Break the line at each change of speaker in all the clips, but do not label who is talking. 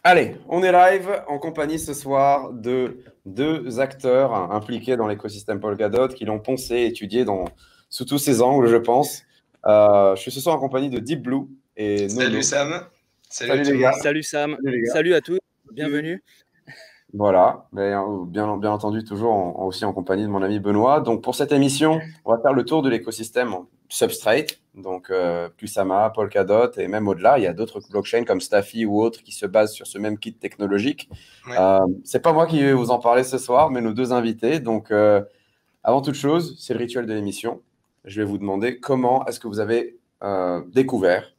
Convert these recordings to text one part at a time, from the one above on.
Allez, on est live en compagnie ce soir de deux acteurs impliqués dans l'écosystème Polkadot qui l'ont poncé, étudié sous tous ses angles, je pense. Je suis ce soir en compagnie de Deep Blue et
Salut
Nono.
Sam, salut
Salut
tout
les
le
gars.
monde.
Salut Sam,
Salut les gars.
salut à tous,
Salut.
bienvenue.
Voilà, mais, bien entendu, toujours aussi en compagnie de mon ami Benoît. Donc, pour cette émission, on va faire le tour de l'écosystème Substrate, donc Kusama, Polkadot et même au-delà. Il y a d'autres blockchains comme Staffy ou autres qui se basent sur ce même kit technologique.
Ouais.
C'est pas moi qui vais vous en parler ce soir, mais nos deux invités. Donc, avant toute chose, c'est le rituel de l'émission. Je vais vous demander comment est-ce que vous avez découvert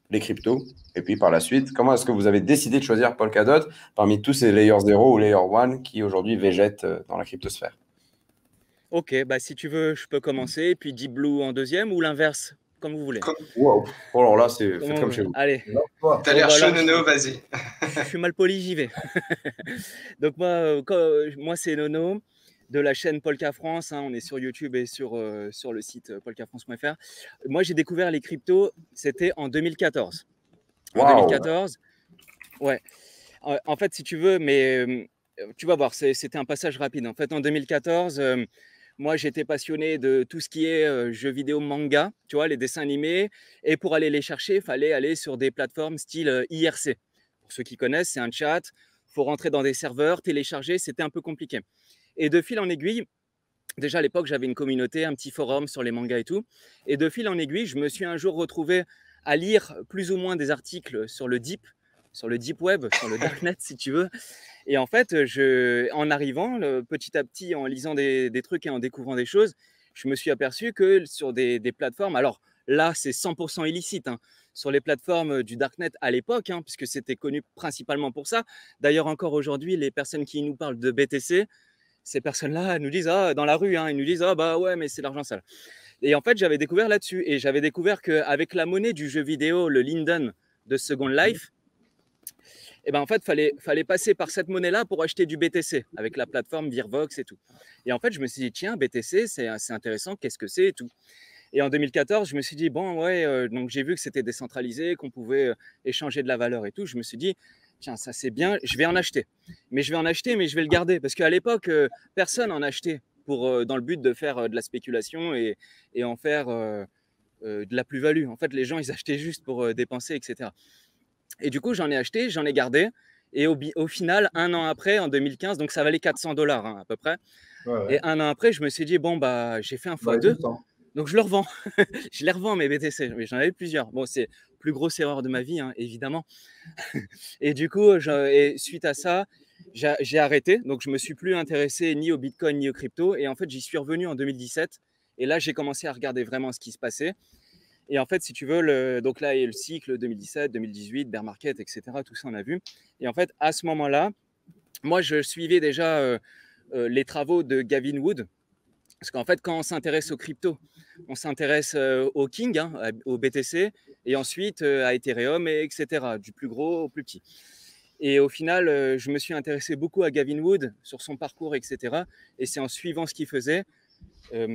les cryptos, et puis par la suite, comment est-ce que vous avez décidé de choisir Polkadot parmi tous ces Layer 0 ou Layer 1 qui aujourd'hui végètent dans la cryptosphère?
Ok, bah si tu veux, je peux commencer, puis Deep Blue en deuxième ou l'inverse, comme vous voulez.
Wow. Oh, alors là, faites
Comment
comme
vous
chez
voulez.
vous.
Allez,
T'as l'air
bah
chaud,
alors,
Nono, vas-y.
je suis mal poli, j'y vais. Donc moi c'est Nono de la chaîne Polka France, hein, on est sur YouTube et sur le site polkafrance.fr. Moi j'ai découvert les cryptos, c'était en 2014. En
Wow.
2014, ouais. En fait, si tu veux, mais tu vas voir, c'était un passage rapide. En fait, en 2014, moi, j'étais passionné de tout ce qui est jeux vidéo manga, tu vois, les dessins animés. Et pour aller les chercher, il fallait aller sur des plateformes style IRC. Pour ceux qui connaissent, c'est un chat. Il faut rentrer dans des serveurs, télécharger, c'était un peu compliqué. Et de fil en aiguille, déjà à l'époque, j'avais une communauté, un petit forum sur les mangas et tout. Et de fil en aiguille, je me suis un jour retrouvé à lire plus ou moins des articles sur le deep web, sur le darknet si tu veux. Et en fait, en arrivant, petit à petit, en lisant des trucs et en découvrant des choses, je me suis aperçu que sur des plateformes, alors là, c'est 100% illicite, hein, sur les plateformes du darknet à l'époque, hein, puisque c'était connu principalement pour ça. D'ailleurs, encore aujourd'hui, les personnes qui nous parlent de BTC, ces personnes-là nous disent, dans la rue, hein, ils nous disent, bah ouais, mais c'est l'argent sale. Et en fait, j'avais découvert là-dessus. Et j'avais découvert qu'avec la monnaie du jeu vidéo, le Linden de Second Life, et ben en fait, fallait passer par cette monnaie-là pour acheter du BTC avec la plateforme Virvox et tout. Et en fait, je me suis dit, tiens, BTC, c'est intéressant, qu'est-ce que c'est et tout. Et en 2014, je me suis dit, bon, ouais, donc j'ai vu que c'était décentralisé, qu'on pouvait échanger de la valeur et tout. Je me suis dit, tiens, ça c'est bien, je vais en acheter. Mais je vais le garder. Parce qu'à l'époque, personne n'en achetait dans le but de faire de la spéculation et en faire de la plus-value. En fait, les gens, ils achetaient juste pour dépenser, etc. Et du coup, j'en ai acheté, j'en ai gardé. Et au final, un an après, en 2015, donc ça valait 400 $ hein, à peu près.
Ouais.
Et un an après, je me suis dit, bon, bah, j'ai fait un x2. Donc je le revends. Je les revends, mes BTC. Mais j'en avais plusieurs. Bon, c'est la plus grosse erreur de ma vie, hein, évidemment. Et du coup, suite à ça, j'ai arrêté. Donc je ne me suis plus intéressé ni au Bitcoin ni au crypto. Et en fait, j'y suis revenu en 2017. Et là, j'ai commencé à regarder vraiment ce qui se passait. Et en fait, si tu veux, donc là, il y a le cycle 2017, 2018, bear market, etc. Tout ça, on a vu. Et en fait, à ce moment-là, moi, je suivais déjà les travaux de Gavin Wood. Parce qu'en fait, quand on s'intéresse aux cryptos, on s'intéresse au King, hein, au BTC, et ensuite à Ethereum, etc., du plus gros au plus petit. Et au final, je me suis intéressé beaucoup à Gavin Wood, sur son parcours, etc. Et c'est en suivant ce qu'il faisait,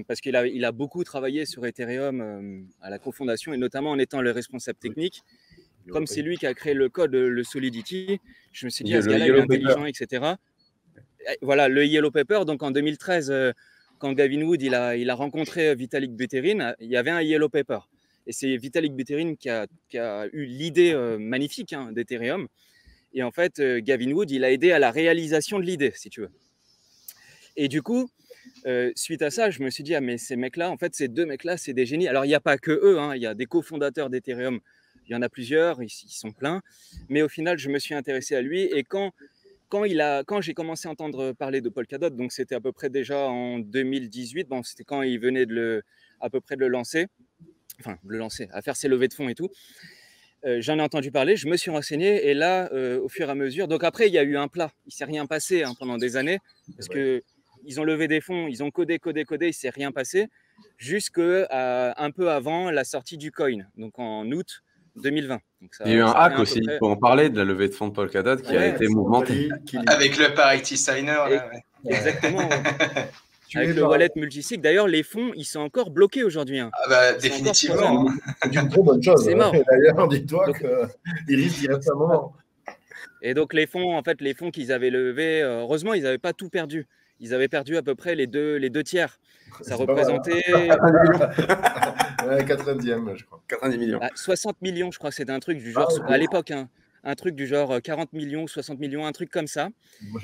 parce qu'il a beaucoup travaillé sur Ethereum à la cofondation, et notamment en étant le responsable technique. Comme c'est lui qui a créé le code, le Solidity, je me suis dit, ce gars-là, il est intelligent, etc. Voilà, le Yellow Paper, donc en 2013, quand Gavin Wood il a rencontré Vitalik Buterin, il y avait un Yellow Paper. Et c'est Vitalik Buterin qui a eu l'idée magnifique, hein, d'Ethereum. Et en fait, Gavin Wood, il a aidé à la réalisation de l'idée, si tu veux. Et du coup, suite à ça, je me suis dit, mais ces mecs-là, en fait, ces deux mecs-là, c'est des génies. Alors, il n'y a pas que eux, hein, il y a des cofondateurs d'Ethereum, il y en a plusieurs, ils sont pleins. Mais au final, je me suis intéressé à lui. Et quand j'ai commencé à entendre parler de Polkadot, donc c'était à peu près déjà en 2018, bon, c'était quand il venait à peu près de le lancer, à faire ses levées de fonds et tout. J'en ai entendu parler, je me suis renseigné, et là, au fur et à mesure, donc après, il y a eu un plat, il ne s'est rien passé, hein, pendant des années, parce qu'ils ont levé des fonds, ils ont codé, il ne s'est rien passé, jusqu'à un peu avant la sortie du coin, donc en août 2020. Donc
il y a eu un hack aussi, il faut en parler de la levée de fonds de Polkadot qui a été mouvementée.
Avec le Parity Signer, là, ouais.
Exactement. Avec le wallet multisig. D'ailleurs, les fonds, ils sont encore bloqués aujourd'hui. Hein.
Ah bah, définitivement.
C'est une très bonne chose.
C'est mort.
D'ailleurs, dis-toi qu'il risque d'y rester un moment.
Et donc les fonds, en fait, les fonds qu'ils avaient levés, heureusement, ils n'avaient pas tout perdu. Ils avaient perdu à peu près les deux tiers. Ça représentait
90 millions.
Ouais, 90e, je crois.
90 millions.
60 millions, je crois que c'était un truc du genre, à l'époque, hein, un truc du genre 40 millions, 60 millions, un truc comme ça.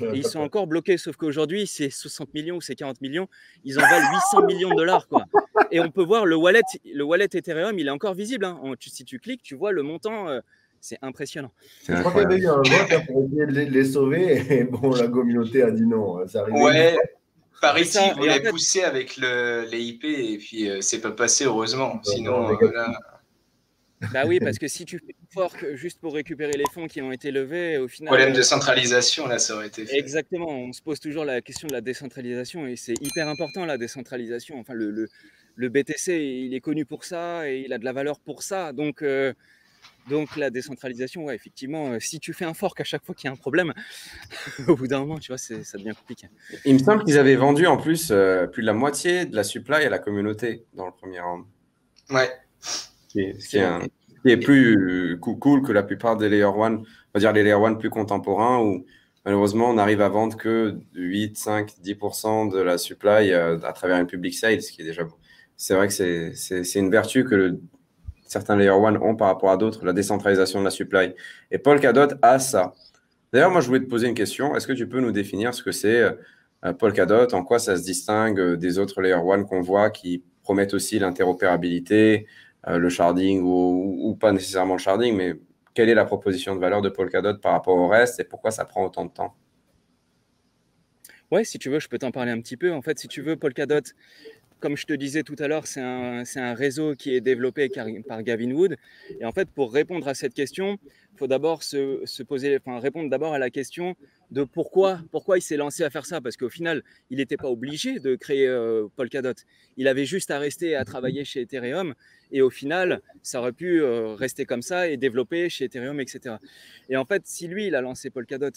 Et ils sont encore bloqués, sauf qu'aujourd'hui, c'est 60 millions ou c'est 40 millions, ils en valent 800 millions de dollars, quoi. Et on peut voir le wallet Ethereum, il est encore visible, hein. Si tu cliques, tu vois le montant, c'est impressionnant.
Je crois qu'il y avait eu un vote pour essayer de les sauver, et bon, la communauté a dit non. Ça arrivait.
Ouais, Parity voulait pousser avec les IP, et puis c'est pas passé, heureusement. Sinon,
Bah oui, parce que si tu fais un fork juste pour récupérer les fonds qui ont été levés, au final…
Problème de centralisation, là, ça aurait été fait.
Exactement, on se pose toujours la question de la décentralisation, et c'est hyper important, la décentralisation. Enfin, le BTC, il est connu pour ça, et il a de la valeur pour ça. Donc la décentralisation, ouais, effectivement, si tu fais un fork à chaque fois qu'il y a un problème, au bout d'un moment, tu vois, ça devient compliqué.
Il me semble qu'ils avaient vendu en plus plus de la moitié de la supply à la communauté dans le premier round.
Ouais.
Ce qui est plus cool que la plupart des Layer 1, on va dire les Layer 1 plus contemporains, où malheureusement on n'arrive à vendre que 8, 5, 10% de la supply à travers une public sale, ce qui est déjà bon. C'est vrai que c'est une vertu que certains Layer 1 ont par rapport à d'autres, la décentralisation de la supply. Et Polkadot a ça. D'ailleurs, moi je voulais te poser une question. Est-ce que tu peux nous définir ce que c'est Polkadot, en quoi ça se distingue des autres Layer 1 qu'on voit qui promettent aussi l'interopérabilité, le sharding ou pas nécessairement le sharding, mais quelle est la proposition de valeur de Polkadot par rapport au reste et pourquoi ça prend autant de temps?
Ouais, si tu veux, je peux t'en parler un petit peu. En fait, si tu veux, Polkadot, comme je te disais tout à l'heure, c'est un réseau qui est développé par Gavin Wood. Et en fait, pour répondre à cette question, il faut d'abord répondre d'abord à la question de pourquoi il s'est lancé à faire ça. Parce qu'au final, il n'était pas obligé de créer Polkadot. Il avait juste à rester à travailler chez Ethereum. Et au final, ça aurait pu rester comme ça et développer chez Ethereum, etc. Et en fait, si lui, il a lancé Polkadot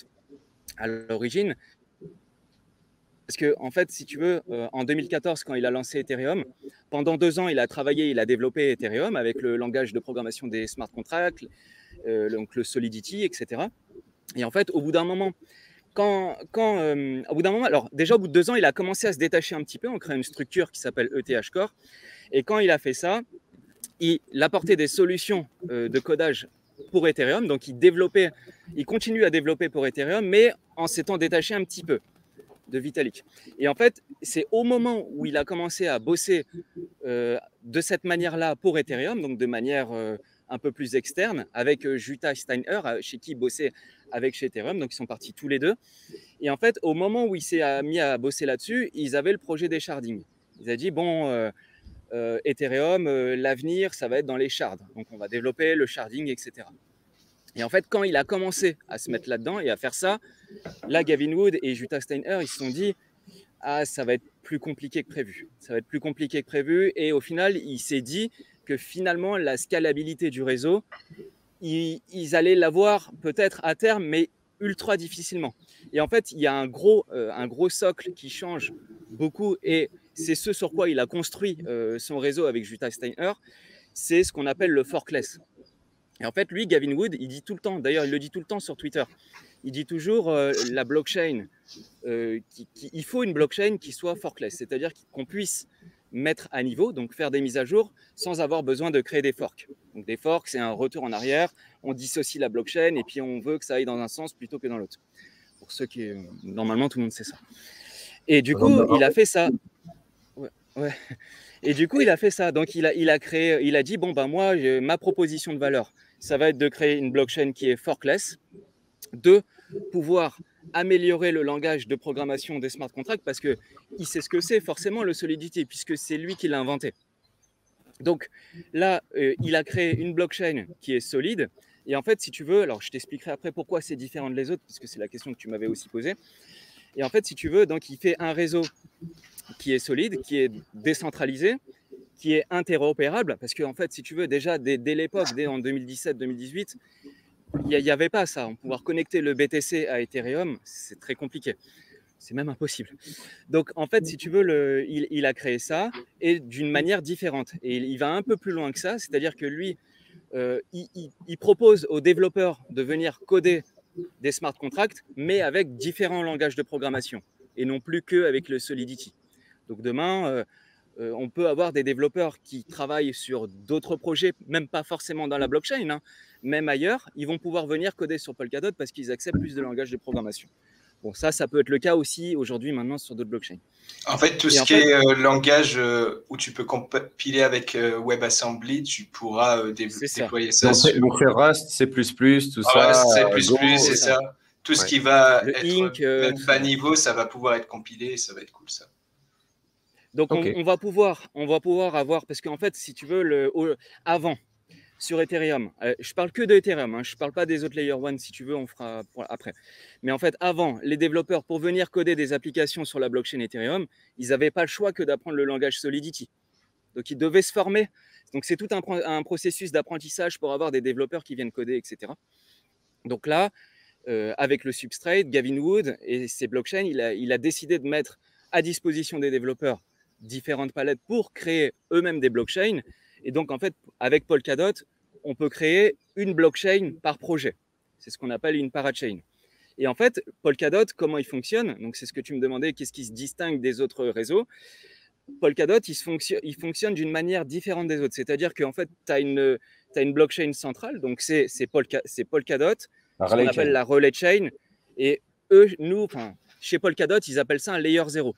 à l'origine, parce que, en fait, si tu veux, en 2014, quand il a lancé Ethereum, pendant 2 ans, il a travaillé, il a développé Ethereum avec le langage de programmation des smart contracts, donc le Solidity, etc. Et en fait, au bout d'un moment, alors déjà au bout de 2 ans, il a commencé à se détacher un petit peu en créant une structure qui s'appelle ETH Core. Et quand il a fait ça, il apportait des solutions de codage pour Ethereum. Donc, il continue à développer pour Ethereum, mais en s'étant détaché un petit peu de Vitalik. Et en fait, c'est au moment où il a commencé à bosser de cette manière-là pour Ethereum, donc de manière un peu plus externe, avec Jutta Steiner, chez qui il bossait chez Ethereum, donc ils sont partis tous les deux. Et en fait, au moment où il s'est mis à bosser là-dessus, ils avaient le projet des sharding. Ils ont dit, bon, Ethereum, l'avenir, ça va être dans les shards. Donc on va développer le sharding, etc. Et en fait, quand il a commencé à se mettre là-dedans et à faire ça, là, Gavin Wood et Jutta Steiner, ils se sont dit « Ah, ça va être plus compliqué que prévu. Ça va être plus compliqué que prévu. » Et au final, il s'est dit que finalement, la scalabilité du réseau, ils allaient l'avoir peut-être à terme, mais ultra difficilement. Et en fait, il y a un gros socle qui change beaucoup et c'est ce sur quoi il a construit son réseau avec Jutta Steiner, c'est ce qu'on appelle le forkless. Et en fait, lui, Gavin Wood, il dit tout le temps, d'ailleurs, il le dit tout le temps sur Twitter, il dit toujours la blockchain, il faut une blockchain qui soit forkless, c'est-à-dire qu'on puisse mettre à niveau, donc faire des mises à jour, sans avoir besoin de créer des forks. Donc des forks, c'est un retour en arrière, on dissocie la blockchain et puis on veut que ça aille dans un sens plutôt que dans l'autre. Pour ceux qui, normalement, tout le monde sait ça. Et du coup, il a fait ça. Ouais. Et du coup, il a fait ça. Donc, il a dit, bon, ben moi, ma proposition de valeur, ça va être de créer une blockchain qui est forkless, de pouvoir améliorer le langage de programmation des smart contracts parce qu'il sait ce que c'est forcément le Solidity, puisque c'est lui qui l'a inventé. Donc là, il a créé une blockchain qui est solide. Et en fait, si tu veux, alors je t'expliquerai après pourquoi c'est différent des autres, puisque c'est la question que tu m'avais aussi posée. Et en fait, si tu veux, donc il fait un réseau qui est solide, qui est décentralisé, qui est interopérable, parce qu'en fait, si tu veux, déjà dès l'époque, dès en 2017-2018, il n'y avait pas ça. On pouvoir connecter le BTC à Ethereum, c'est très compliqué. C'est même impossible. Donc, en fait, si tu veux, il a créé ça et d'une manière différente. Et il va un peu plus loin que ça, c'est-à-dire que lui, il propose aux développeurs de venir coder, donc de des smart contracts, mais avec différents langages de programmation et non plus qu'avec le Solidity. Donc demain, on peut avoir des développeurs qui travaillent sur d'autres projets, même pas forcément dans la blockchain, hein, même ailleurs, ils vont pouvoir venir coder sur Polkadot parce qu'ils acceptent plus de langages de programmation. Bon, ça peut être le cas aussi aujourd'hui, maintenant, sur d'autres blockchains.
En fait, tout ce qui est langage où tu peux compiler avec WebAssembly, tu pourras déployer ça.
Donc, faire Rust, C++, tout ça.
C++, c'est ça. Tout ce qui va
le
être
Ink,
même bas niveau, ça va pouvoir être compilé et ça va être cool, ça.
Donc, on va pouvoir avoir, parce qu'en fait, si tu veux, avant, sur Ethereum, je parle que de Ethereum, hein, je ne parle pas des autres Layer 1, si tu veux, on fera après. Mais en fait, avant, les développeurs, pour venir coder des applications sur la blockchain Ethereum, ils n'avaient pas le choix que d'apprendre le langage Solidity. Donc, ils devaient se former. Donc, c'est tout un processus d'apprentissage pour avoir des développeurs qui viennent coder, etc. Donc là, avec le Substrate, Gavin Wood et ses blockchains, il a décidé de mettre à disposition des développeurs différentes palettes pour créer eux-mêmes des blockchains. Et donc, en fait, avec Polkadot, on peut créer une blockchain par projet. C'est ce qu'on appelle une parachain. Et en fait, Polkadot, comment il fonctionne? Donc, c'est ce que tu me demandais, qu'est-ce qui se distingue des autres réseaux? Polkadot, il fonctionne d'une manière différente des autres. C'est-à-dire qu'en fait, tu as une blockchain centrale, donc c'est Polkadot, ce qu'on appelle la relay chain. Et chez Polkadot, ils appellent ça un layer 0.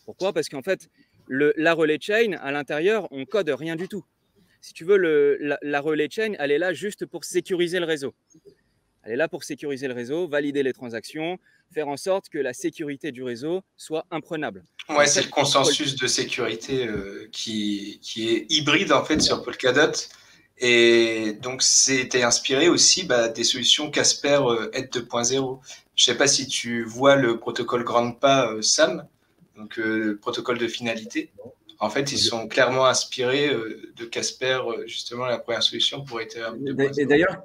Pourquoi? Parce qu'en fait, la relay chain, à l'intérieur, on code rien du tout. Si tu veux, la relay chain, elle est là juste pour sécuriser le réseau. Elle est là pour sécuriser le réseau, valider les transactions, faire en sorte que la sécurité du réseau soit imprenable.
Ouais, c'est le consensus de sécurité qui est hybride en fait sur Polkadot. Et donc, c'était inspiré aussi des solutions Casper Eth 2.0. Je ne sais pas si tu vois le protocole Grandpa SAM, donc le protocole de finalité. En fait, ils sont clairement inspirés de Casper, justement, la première solution pour Ethereum 2.0.
Et d'ailleurs,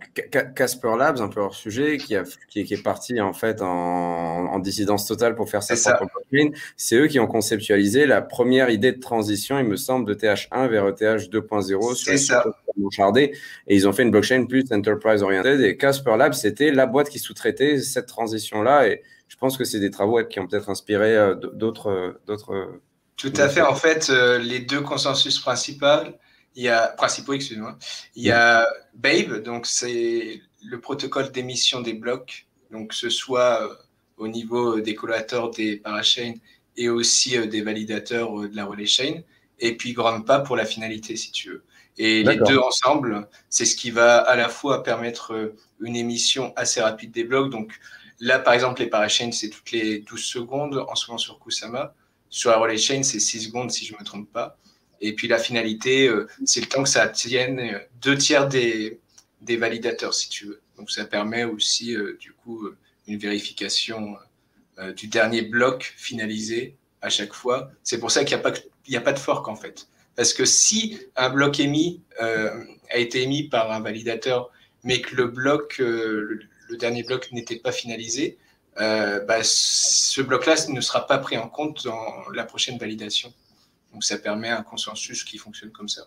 Casper Labs, un peu hors sujet, qui est parti en fait en dissidence totale pour faire sa propre blockchain, c'est eux qui ont conceptualisé la première idée de transition, il me semble, de TH1 vers ETH 2.0 sur les shardés, et ils ont fait une blockchain plus enterprise oriented. Et Casper Labs, c'était la boîte qui sous-traitait cette transition-là, et je pense que c'est des travaux qui ont peut-être inspiré d'autres.
Tout à fait. En fait, les deux consensus principaux, il y a Babe, donc c'est le protocole d'émission des blocs, donc que ce soit au niveau des collaborateurs des parachains et aussi des validateurs de la relay chain, et puis Grandpa pour la finalité, si tu veux. Et les deux ensemble, c'est ce qui va à la fois permettre une émission assez rapide des blocs. Donc là, par exemple, les parachains, c'est toutes les 12 secondes, en ce moment sur Kusama. Sur la relay chain, c'est 6 secondes si je ne me trompe pas. Et puis la finalité, c'est le temps que ça tienne 2/3 des validateurs, si tu veux. Donc ça permet aussi, du coup, une vérification du dernier bloc finalisé à chaque fois. C'est pour ça qu'il n'y a pas de fork, en fait. Parce que si un bloc a été émis par un validateur, mais que le dernier bloc n'était pas finalisé, ce bloc-là ne sera pas pris en compte dans la prochaine validation. Donc, ça permet un consensus qui fonctionne comme ça.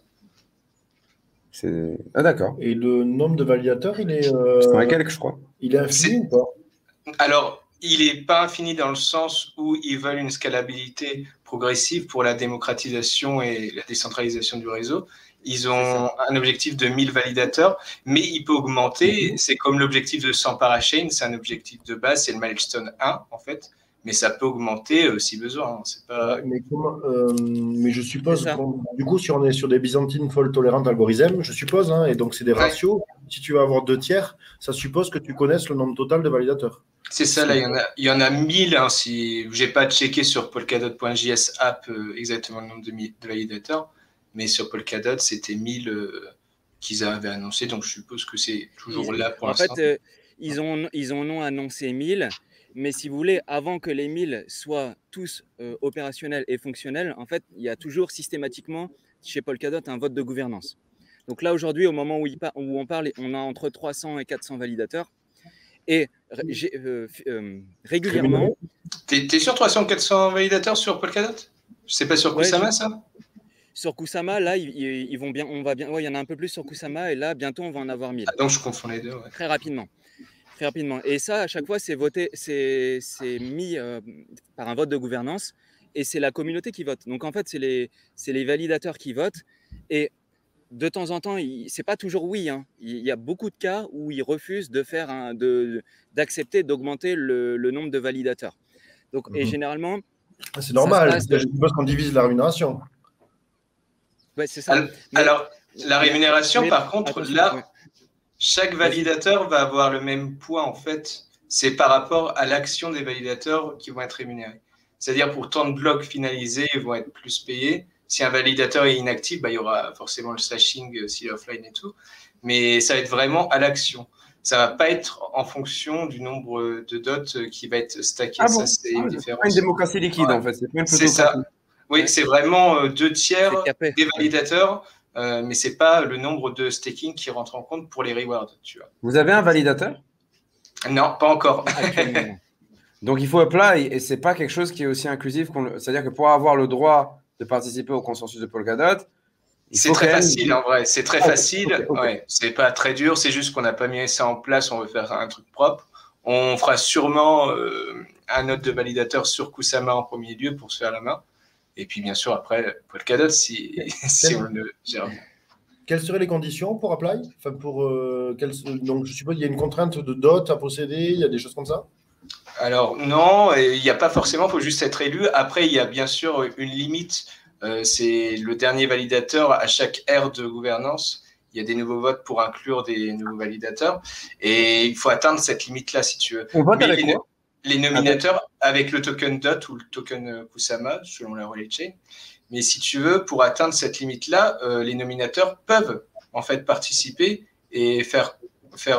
Ah, d'accord.
Et le nombre de validateurs, il est...
C'est quelques, je crois.
Il est infini ou pas?
Alors, il n'est pas infini dans le sens où ils veulent une scalabilité progressive pour la démocratisation et la décentralisation du réseau. Ils ont un objectif de 1000 validateurs, mais il peut augmenter. C'est comme l'objectif de 100 parachains, c'est un objectif de base, c'est le milestone 1 en fait, mais ça peut augmenter si besoin. C'est pas...
mais je suppose, du coup, si on est sur des Byzantine fault tolerant algorithmes, je suppose, hein, et donc c'est des ratios, si tu veux avoir 2/3, ça suppose que tu connaisses le nombre total de validateurs.
C'est ça, là, il y en a 1000, hein, si je n'ai pas checké sur polkadot.js app exactement le nombre de validateurs. Mais sur Polkadot, c'était 1000 qu'ils avaient annoncé, donc je suppose que c'est toujours là pour l'instant.
En fait, ils en ont annoncé 1000, mais si vous voulez, avant que les 1000 soient tous opérationnels et fonctionnels, en fait, il y a toujours systématiquement chez Polkadot un vote de gouvernance. Donc là, aujourd'hui, au moment où on parle, on a entre 300 et 400 validateurs. Et régulièrement...
T'es sur 300-400 validateurs sur Polkadot? C'est pas sur Kusama, ça?
Sur Kusama, là, ils vont bien. Il y en a un peu plus sur Kusama, et là, bientôt, on va en avoir 1000.
Ah, donc, je confonds les deux. Ouais.
Très rapidement. Très rapidement. Et ça, à chaque fois, c'est voté, c'est mis par un vote de gouvernance et c'est la communauté qui vote. Donc en fait, c'est les validateurs qui votent. Et de temps en temps, c'est pas toujours oui. Hein. Il y a beaucoup de cas où ils refusent de faire d'accepter d'augmenter le nombre de validateurs. Donc, et généralement,
c'est normal. Je suppose qu'on divise la rémunération.
Ouais, c'est ça.
Alors, la rémunération, par contre, là,
ouais.
Chaque validateur va avoir le même poids, en fait. C'est par rapport à l'action des validateurs qui vont être rémunérés. C'est-à-dire, pour tant de blocs finalisés, ils vont être plus payés. Si un validateur est inactif, il y aura forcément le slashing s'il est offline et tout. Mais ça va être vraiment à l'action. Ça ne va pas être en fonction du nombre de dots qui va être stacké.
Ah
ça,
bon,
c'est une différence.
Pas une démocratie liquide, en fait.
C'est ça. Oui, c'est vraiment 2/3 des validateurs. Mais ce n'est pas le nombre de staking qui rentre en compte pour les rewards. Tu vois.
Vous avez un validateur?
Non, pas encore.
Donc, il faut apply et ce n'est pas quelque chose qui est aussi inclusif. C'est-à-dire que pour avoir le droit de participer au consensus de Polkadot,
c'est très facile en vrai. C'est très facile. Okay. Ouais, c'est pas très dur. C'est juste qu'on n'a pas mis ça en place. On veut faire un truc propre. On fera sûrement un note de validateur sur Kusama en premier lieu pour se faire la main. Et puis, bien sûr, après, Polkadot, si on le gère bien.
Quelles seraient les conditions pour apply? Enfin, donc, je suppose qu'il y a une contrainte de dot à posséder, il y a des choses comme ça?
Alors, non, il n'y a pas forcément, il faut juste être élu. Après, il y a bien sûr une limite. C'est le dernier validateur à chaque ère de gouvernance. Il y a des nouveaux votes pour inclure des nouveaux validateurs. Et il faut atteindre cette limite-là, si tu veux.
On vote avec quoi?
Les nominateurs avec le token DOT ou le token Kusama, selon la relay chain. Mais si tu veux, pour atteindre cette limite-là, les nominateurs peuvent en fait participer et faire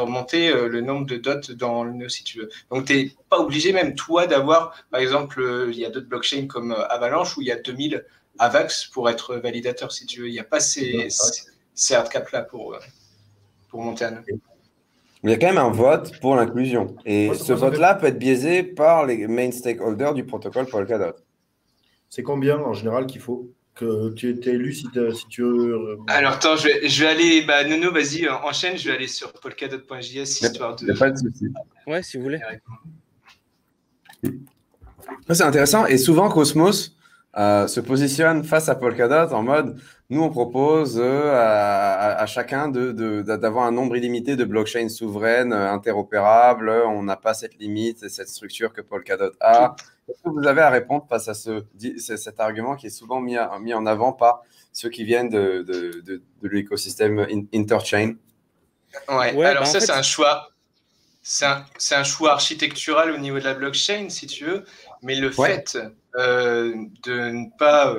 monter le nombre de dots dans le nœud, si tu veux. Donc, tu n'es pas obligé, même toi, d'avoir, par exemple, il y a d'autres blockchains comme Avalanche où il y a 2000 AVAX pour être validateur, si tu veux. Il n'y a pas ces hardcaps-là pour monter un nœud.
Il y a quand même un vote pour l'inclusion. Et ce vote-là peut être biaisé par les main stakeholders du protocole Polkadot.
C'est combien en général qu'il faut que tu aies élu si tu veux...
Alors, attends, je vais aller... Nono, vas-y, enchaîne. Je vais aller sur polkadot.js histoire de...
Il n'y a pas de souci.
Ouais, si vous voulez.
C'est intéressant. Et souvent, Cosmos se positionne face à Polkadot en mode nous, on propose à chacun d'avoir un nombre illimité de blockchains souveraines, interopérables. On n'a pas cette limite et cette structure que Polkadot a. Est-ce que vous avez à répondre face à cet argument qui est souvent mis en avant par ceux qui viennent de l'écosystème interchain?
Ouais, alors ça, c'est un choix. C'est un choix architectural au niveau de la blockchain, si tu veux. Mais le fait de ne pas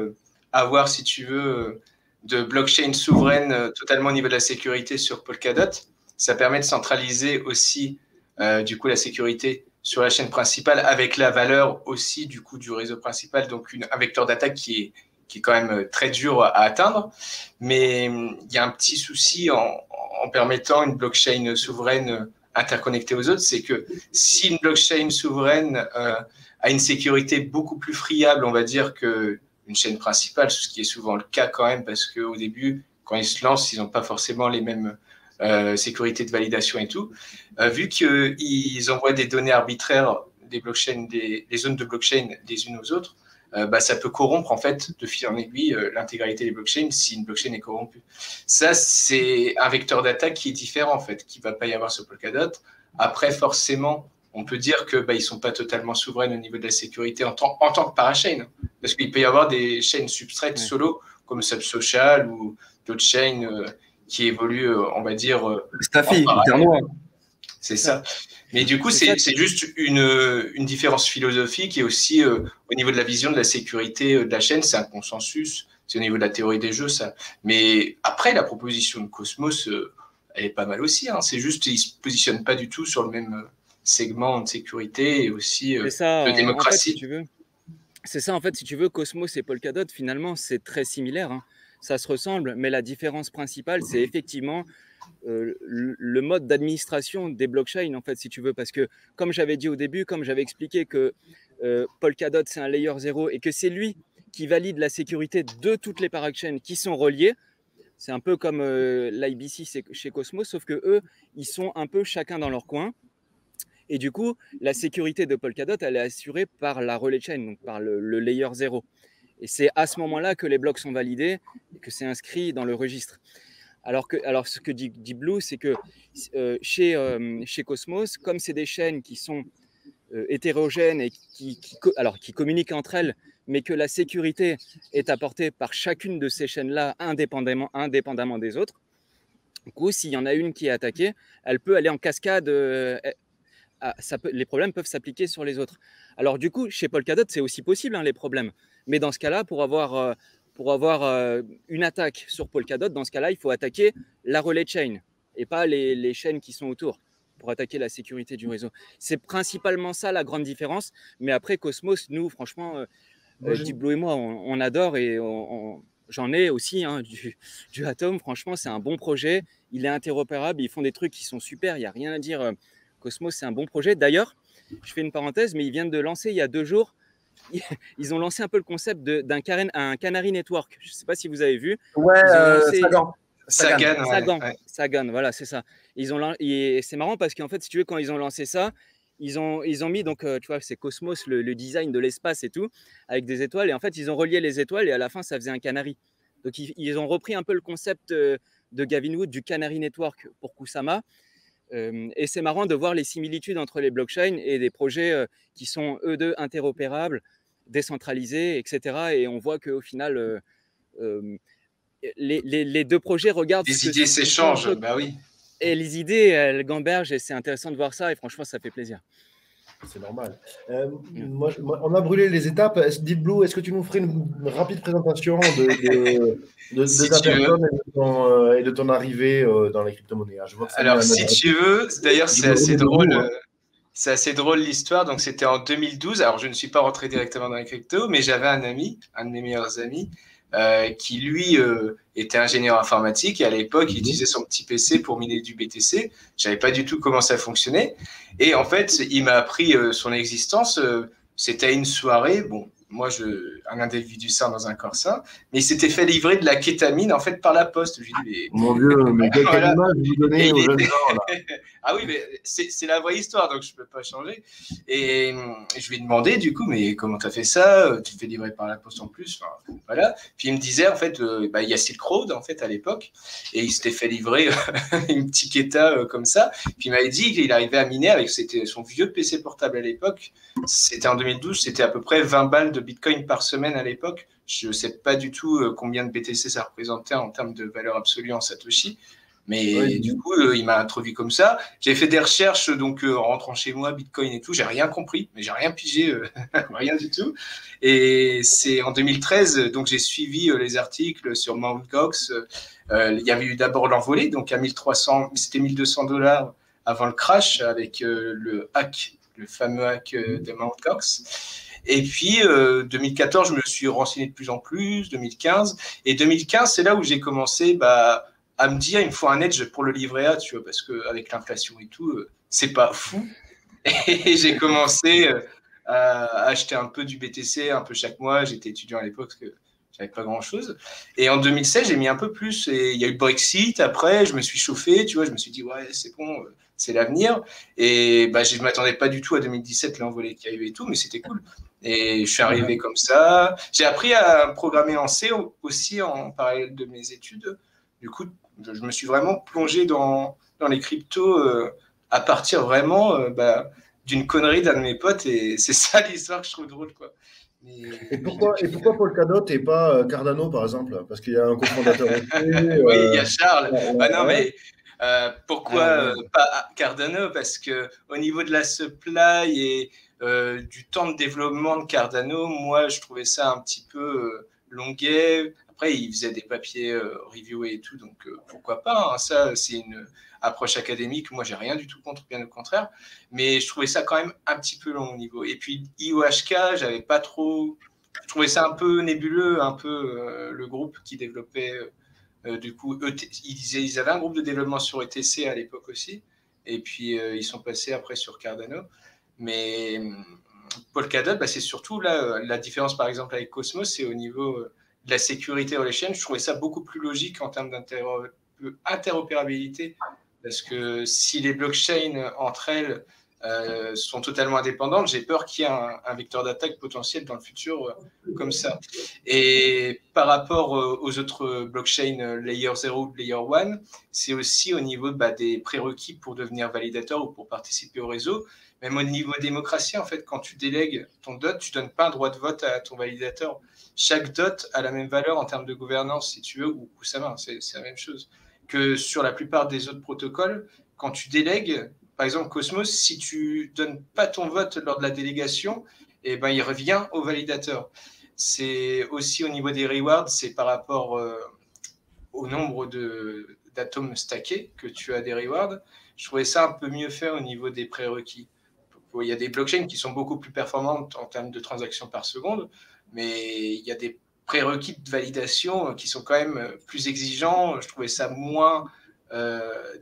avoir, si tu veux, de blockchain souveraine totalement au niveau de la sécurité sur Polkadot, ça permet de centraliser aussi du coup la sécurité sur la chaîne principale avec la valeur aussi du coup du réseau principal, donc un vecteur d'attaque qui est quand même très dur à atteindre. Mais il y a un petit souci en permettant une blockchain souveraine interconnectée aux autres, c'est que si une blockchain souveraine a une sécurité beaucoup plus friable, on va dire, qu'une chaîne principale, ce qui est souvent le cas quand même, parce qu'au début, quand ils se lancent, ils n'ont pas forcément les mêmes sécurités de validation et tout. Vu qu'ils envoient des données arbitraires des blockchains, des zones de blockchain des unes aux autres, ça peut corrompre en fait de fil en aiguille l'intégralité des blockchains si une blockchain est corrompue. Ça, c'est un vecteur d'attaque qui est différent en fait, qui ne va pas y avoir sur Polkadot. Après, forcément, on peut dire que ils sont pas totalement souverains au niveau de la sécurité en tant que parachain, parce qu'il peut y avoir des chaînes substraites solo comme Subsocial ou d'autres chaînes qui évoluent, on va dire.
Staffy,
c'est ça. Mais du coup, c'est juste une différence philosophique et aussi au niveau de la vision de la sécurité de la chaîne, c'est un consensus. C'est au niveau de la théorie des jeux, ça. Mais après, la proposition de Cosmos, elle est pas mal aussi. Hein. C'est juste qu'ils ne se positionnent pas du tout sur le même segment de sécurité et aussi de démocratie.
En fait, si tu veux. C'est ça, en fait, si tu veux, Cosmos et Polkadot, finalement, c'est très similaire. Hein. Ça se ressemble, mais la différence principale, c'est effectivement le mode d'administration des blockchains, en fait, si tu veux, parce que comme j'avais dit au début, comme j'avais expliqué que Polkadot, c'est un layer 0 et que c'est lui qui valide la sécurité de toutes les parachains qui sont reliées. C'est un peu comme l'IBC chez Cosmos, sauf que eux, ils sont un peu chacun dans leur coin. Et du coup, la sécurité de Polkadot, elle est assurée par la relay chain, donc par le layer 0. Et c'est à ce moment-là que les blocs sont validés et que c'est inscrit dans le registre. Alors, ce que dit Deep Blue, c'est que chez Cosmos, comme c'est des chaînes qui sont hétérogènes et qui communiquent entre elles, mais que la sécurité est apportée par chacune de ces chaînes-là indépendamment des autres, du coup, s'il y en a une qui est attaquée, elle peut aller en cascade. Les problèmes peuvent s'appliquer sur les autres. Alors du coup, chez Polkadot, c'est aussi possible, hein, les problèmes. Mais dans ce cas-là, pour avoir une attaque sur Polkadot, dans ce cas-là, il faut attaquer la relay chain et pas les chaînes qui sont autour pour attaquer la sécurité du réseau. C'est principalement ça la grande différence. Mais après, Cosmos, nous, franchement, Deep Blue et moi, on adore et j'en ai aussi, hein, du Atom. Franchement, c'est un bon projet. Il est interopérable. Ils font des trucs qui sont super. Il n'y a rien à dire. Cosmos, c'est un bon projet. D'ailleurs, je fais une parenthèse, mais ils viennent de lancer il y a 2 jours, ils ont lancé un peu le concept d'un Canary Network. Je ne sais pas si vous avez vu.
Ouais,
Sagan, voilà, c'est ça. Et c'est marrant parce qu'en fait, si tu veux, quand ils ont lancé ça, ils ont mis, donc, tu vois, c'est Cosmos, le design de l'espace et tout, avec des étoiles. Et en fait, ils ont relié les étoiles et à la fin, ça faisait un canari. Donc, ils ont repris un peu le concept de Gavin Wood du Canary Network pour Kusama. Et c'est marrant de voir les similitudes entre les blockchains et des projets qui sont eux deux interopérables, décentralisés, etc. Et on voit qu'au final, les 2 projets regardent.
Les idées s'échangent, bah oui.
Et les idées, elles gambergent et c'est intéressant de voir ça. Et franchement, ça fait plaisir.
C'est normal. On a brûlé les étapes. Deep Blue, est-ce que tu nous ferais une rapide présentation de ta personne et de ton arrivée dans les crypto-monnaies?
Alors, si tu veux, d'ailleurs, c'est assez drôle. C'est assez drôle l'histoire. Donc, c'était en 2012. Alors, je ne suis pas rentré directement dans les cryptos, mais j'avais un ami, un de mes meilleurs amis, qui lui était ingénieur informatique et à l'époque il utilisait son petit PC pour miner du BTC. Je savais pas du tout comment ça fonctionnait et en fait il m'a appris son existence. C'était une soirée, bon, moi un individu sain dans un corps sain, mais il s'était fait livrer de la kétamine en fait par la poste. Je lui dis,
mon Dieu, mais quelle image vous donnez aux jeunes gens là.
Ah oui, mais c'est la vraie histoire, donc je peux pas changer. Et je lui ai demandé du coup, mais comment tu as fait ça? Tu te fais livrer par la poste en plus, enfin, voilà. Puis il me disait en fait, il y a Silk Road en fait à l'époque, et il s'était fait livrer une petite kéta comme ça. Puis il m'avait dit qu'il arrivait à miner avec son vieux PC portable à l'époque. C'était en 2012, c'était à peu près 20 balles de Bitcoin par semaine à l'époque. Je ne sais pas du tout combien de BTC ça représentait en termes de valeur absolue en Satoshi. Mais oui, du coup, il m'a introduit comme ça. J'ai fait des recherches, donc en rentrant chez moi, Bitcoin et tout. J'ai rien compris, mais j'ai rien pigé, rien du tout. Et c'est en 2013, donc j'ai suivi les articles sur Mt. Gox. Il y avait eu d'abord l'envolée, donc à 1300, c'était $1,200 avant le crash avec le fameux hack de Mt. Gox. Et puis, 2014, je me suis renseigné de plus en plus, 2015. Et 2015, c'est là où j'ai commencé à me dire, il me faut un edge pour le livret A, tu vois, parce qu'avec l'inflation et tout, c'est pas fou. Et j'ai commencé à acheter un peu du BTC, un peu chaque mois. J'étais étudiant à l'époque, parce que j'avais pas grand-chose. Et en 2016, j'ai mis un peu plus. Et il y a eu le Brexit. Après, je me suis chauffé, tu vois, je me suis dit, ouais, c'est bon, c'est l'avenir. Et je ne m'attendais pas du tout à 2017, l'envolée qui arrivait et tout, mais c'était cool. Et je suis arrivé comme ça. J'ai appris à programmer en C aussi en parallèle de mes études. Du coup, je me suis vraiment plongé dans les cryptos à partir vraiment d'une connerie d'un de mes potes. Et c'est ça l'histoire que je trouve drôle, quoi.
Et pourquoi Polkadot et pas Cardano, par exemple? Parce qu'il y a un cofondateur aussi.
Oui, il y a Charles. Mais pourquoi pas Cardano? Parce qu'au niveau de la supply et du temps de développement de Cardano, moi, je trouvais ça un petit peu longuet. Après, il faisait des papiers reviewés et tout, donc pourquoi pas, hein. Ça, c'est une approche académique. Moi, j'ai rien du tout contre, bien au contraire. Mais je trouvais ça quand même un petit peu long au niveau. Et puis, IOHK, j'avais pas trop... Je trouvais ça un peu nébuleux, un peu le groupe qui développait... du coup, ils avaient un groupe de développement sur ETC à l'époque aussi. Et puis, ils sont passés après sur Cardano. Mais Polkadot, c'est surtout là, la différence, par exemple, avec Cosmos, c'est au niveau... de la sécurité relation. Je trouvais ça beaucoup plus logique en termes d'interopérabilité, parce que si les blockchains entre elles sont totalement indépendantes. J'ai peur qu'il y ait un vecteur d'attaque potentiel dans le futur comme ça. Et par rapport aux autres blockchains Layer 0 ou Layer 1, c'est aussi au niveau des prérequis pour devenir validateur ou pour participer au réseau. Même au niveau démocratie, en fait, quand tu délègues ton DOT, tu ne donnes pas un droit de vote à ton validateur. Chaque DOT a la même valeur en termes de gouvernance, si tu veux, ou Kusama, c'est la même chose. Que sur la plupart des autres protocoles, quand tu délègues, par exemple Cosmos, si tu ne donnes pas ton vote lors de la délégation, il revient au validateur. C'est aussi au niveau des rewards, c'est par rapport au nombre d'atomes stackés que tu as des rewards. Je trouvais ça un peu mieux fait au niveau des prérequis. Il y a des blockchains qui sont beaucoup plus performantes en termes de transactions par seconde, mais il y a des prérequis de validation qui sont quand même plus exigeants. Je trouvais ça moins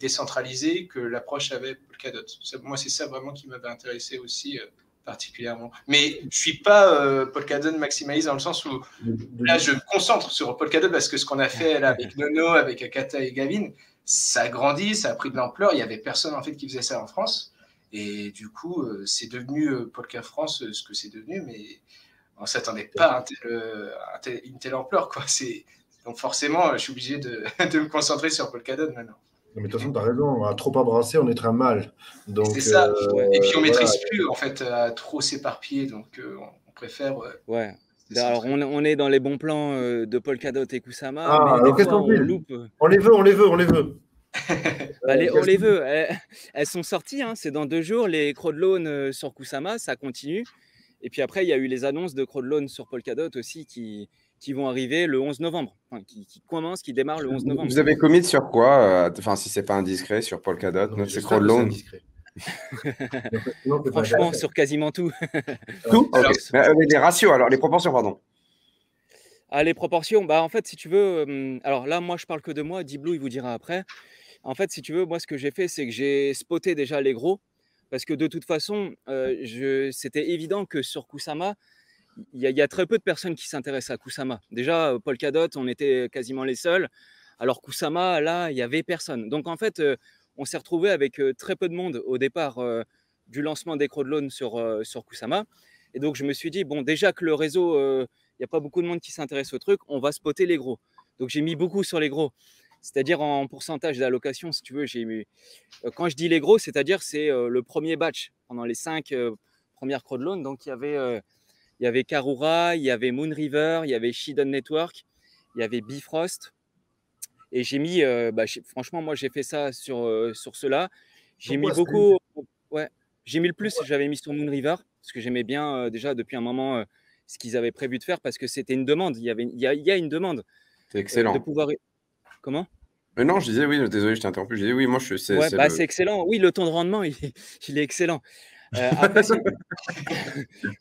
décentralisé que l'approche avec Polkadot. Moi, c'est ça vraiment qui m'avait intéressé aussi particulièrement. Mais je ne suis pas Polkadot maximaliste dans le sens où là, je me concentre sur Polkadot parce que ce qu'on a fait là, avec Nono, avec Akata et Gavin, ça a grandi, ça a pris de l'ampleur. Il n'y avait personne en fait qui faisait ça en France. Et du coup, c'est devenu Polka France ce que c'est devenu, mais on ne s'attendait pas à une telle ampleur, quoi. Donc forcément, je suis obligé de me concentrer sur Polkadot maintenant.
Mais de toute façon, tu as raison, à trop embrasser, on est très mal.
C'est ça. Et puis on ne maîtrise plus, en fait, à trop s'éparpiller. Donc on préfère.
Ouais. Alors, on est dans les bons plans de Polkadot et Kusama.
Ah, alors qu'est-ce qu'on fait ? On les veut.
On les veut. Elles sont sorties. Hein. C'est dans 2 jours. Les crowdloans sur Kusama, ça continue. Et puis après, il y a eu les annonces de crowdloan sur Polkadot aussi qui vont arriver le 11 novembre. Enfin, qui démarrent le 11 novembre.
Vous avez commit sur quoi si ce n'est pas indiscret, sur Polkadot, c'est crowdloan.
Franchement, sur quasiment tout.
Tout les ratios, alors les proportions, pardon.
Les proportions, en fait, si tu veux, alors là, moi, je parle que de moi, Deep Blue, il vous dira après. En fait, si tu veux, moi, ce que j'ai fait, c'est que j'ai spoté déjà les gros, parce que de toute façon, c'était évident que sur Kusama, il y a très peu de personnes qui s'intéressent à Kusama. Déjà, Polkadot, on était quasiment les seuls, alors Kusama, là, il n'y avait personne. Donc, en fait, on s'est retrouvé avec très peu de monde au départ du lancement des crowdloans sur Kusama. Et donc, je me suis dit, bon, déjà que le réseau, il n'y a pas beaucoup de monde qui s'intéresse au truc, on va spotter les gros. Donc, j'ai mis beaucoup sur les gros. C'est-à-dire en pourcentage d'allocation, si tu veux, quand je dis les gros, c'est-à-dire c'est le premier batch pendant les 5 premières crowdloans. Donc, il y avait Karura, il y avait Moonriver, il y avait Shidon Network, il y avait Bifrost. Et j'ai mis, franchement, moi, j'ai fait ça sur ceux-là. J'ai mis beaucoup. Ouais, j'ai mis le plus, j'avais mis sur Moonriver, parce que j'aimais bien déjà depuis un moment ce qu'ils avaient prévu de faire, parce que c'était une demande. Il y a une demande.
C'est excellent.
De pouvoir. Comment ?
Non, je disais oui, désolé, je t'ai interrompu. Je disais oui, moi,
c'est excellent. Oui, le taux de rendement, il est excellent. Après,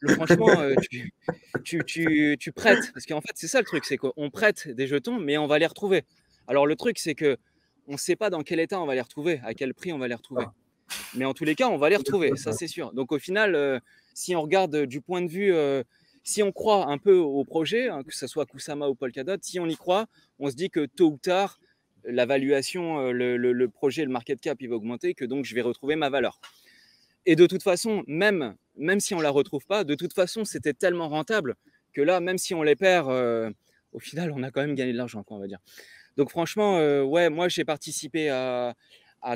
franchement, tu prêtes. Parce qu'en fait, c'est ça le truc, c'est qu'on prête des jetons, mais on va les retrouver. Alors, le truc, c'est qu'on ne sait pas dans quel état on va les retrouver, à quel prix on va les retrouver. Mais en tous les cas, on va les retrouver, ça c'est sûr. Donc, au final, si on regarde du point de vue, si on croit un peu au projet, hein, que ce soit Kusama ou Polkadot, si on y croit, on se dit que tôt ou tard, la valuation, le projet, le market cap, il va augmenter, que donc je vais retrouver ma valeur. Et de toute façon, même si on ne la retrouve pas, de toute façon, c'était tellement rentable que là, même si on les perd, au final, on a quand même gagné de l'argent, on va dire. Donc franchement, moi, j'ai participé à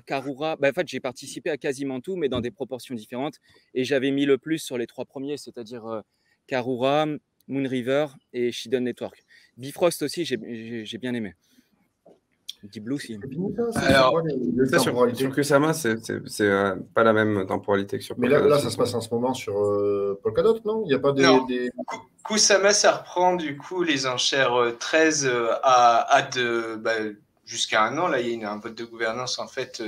Karura. En fait, j'ai participé à quasiment tout, mais dans des proportions différentes. Et j'avais mis le plus sur les 3 premiers, c'est-à-dire Karura, Moonriver et Shidon Network. Bifrost aussi, j'ai bien aimé. Deep Blue aussi.
Alors,
sur Kusama, c'est pas la même temporalité que sur
Polkadot. Mais là, ça se passe en ce moment sur Polkadot, non ? Il n'y a pas des...
Kusama, ça reprend du coup les enchères 13 jusqu'à un an. Là, il y a un vote de gouvernance en fait.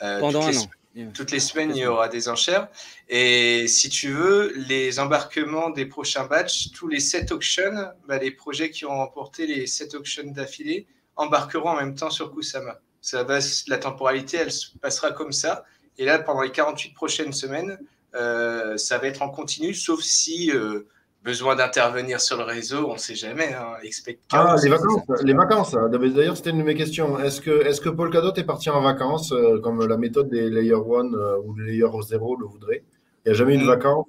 Pendant un an.
Toutes les semaines, il y aura des enchères. Et si tu veux, les embarquements des prochains batchs, tous les 7 auctions, les projets qui ont remporté les 7 auctions d'affilée embarqueront en même temps sur Kusama. La temporalité, elle se passera comme ça. Et là, pendant les 48 prochaines semaines, ça va être en continu, sauf si besoin d'intervenir sur le réseau, on ne sait jamais. Hein,
ah, les vacances. D'ailleurs, c'était une de mes questions. Est-ce que Polkadot est parti en vacances, comme la méthode des Layer 1 ou des Layer 0 le voudrait? Il n'y a jamais eu de vacances?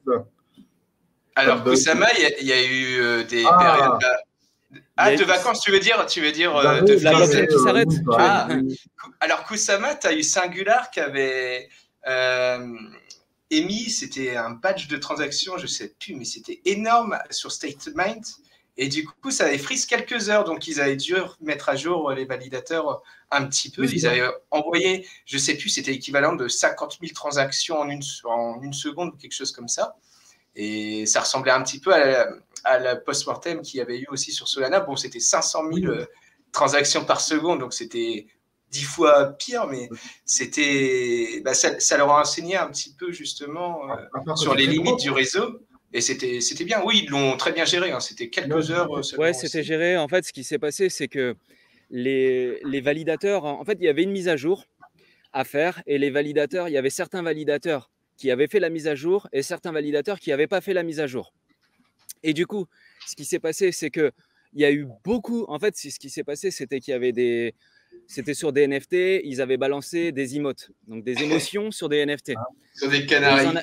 Alors, Kusama, il y a eu des périodes. De vacances, tu veux dire de
la blockchain qui s'arrête.
Alors, Kusama, tu as eu Singular qui avait émis, c'était un batch de transactions, je ne sais plus, mais c'était énorme sur StateMint. Et du coup, ça avait freeze quelques heures, donc ils avaient dû mettre à jour les validateurs un petit peu. Ils avaient envoyé, je ne sais plus, c'était équivalent de 50 000 transactions en une seconde ou quelque chose comme ça. Et ça ressemblait un petit peu à la post-mortem qu'il y avait eu aussi sur Solana. Bon, c'était 500 000 transactions par seconde, donc c'était 10 fois pire, mais c'était, ça leur a enseigné un petit peu justement sur les limites du réseau. Et c'était bien. Oui, ils l'ont très bien géré. Hein. C'était quelques heures.
Ouais, c'était géré. En fait, ce qui s'est passé, c'est que les validateurs, en fait, il y avait une mise à jour à faire. Et les validateurs, il y avait certains validateurs qui avaient fait la mise à jour et certains validateurs qui n'avaient pas fait la mise à jour. Et du coup, ce qui s'est passé, c'est qu'il y a eu beaucoup… En fait, ce qui s'est passé, c'était qu'il y avait des… C'était sur des NFT, ils avaient balancé des emotes, donc des émotions sur des NFT.
Sur des canaris.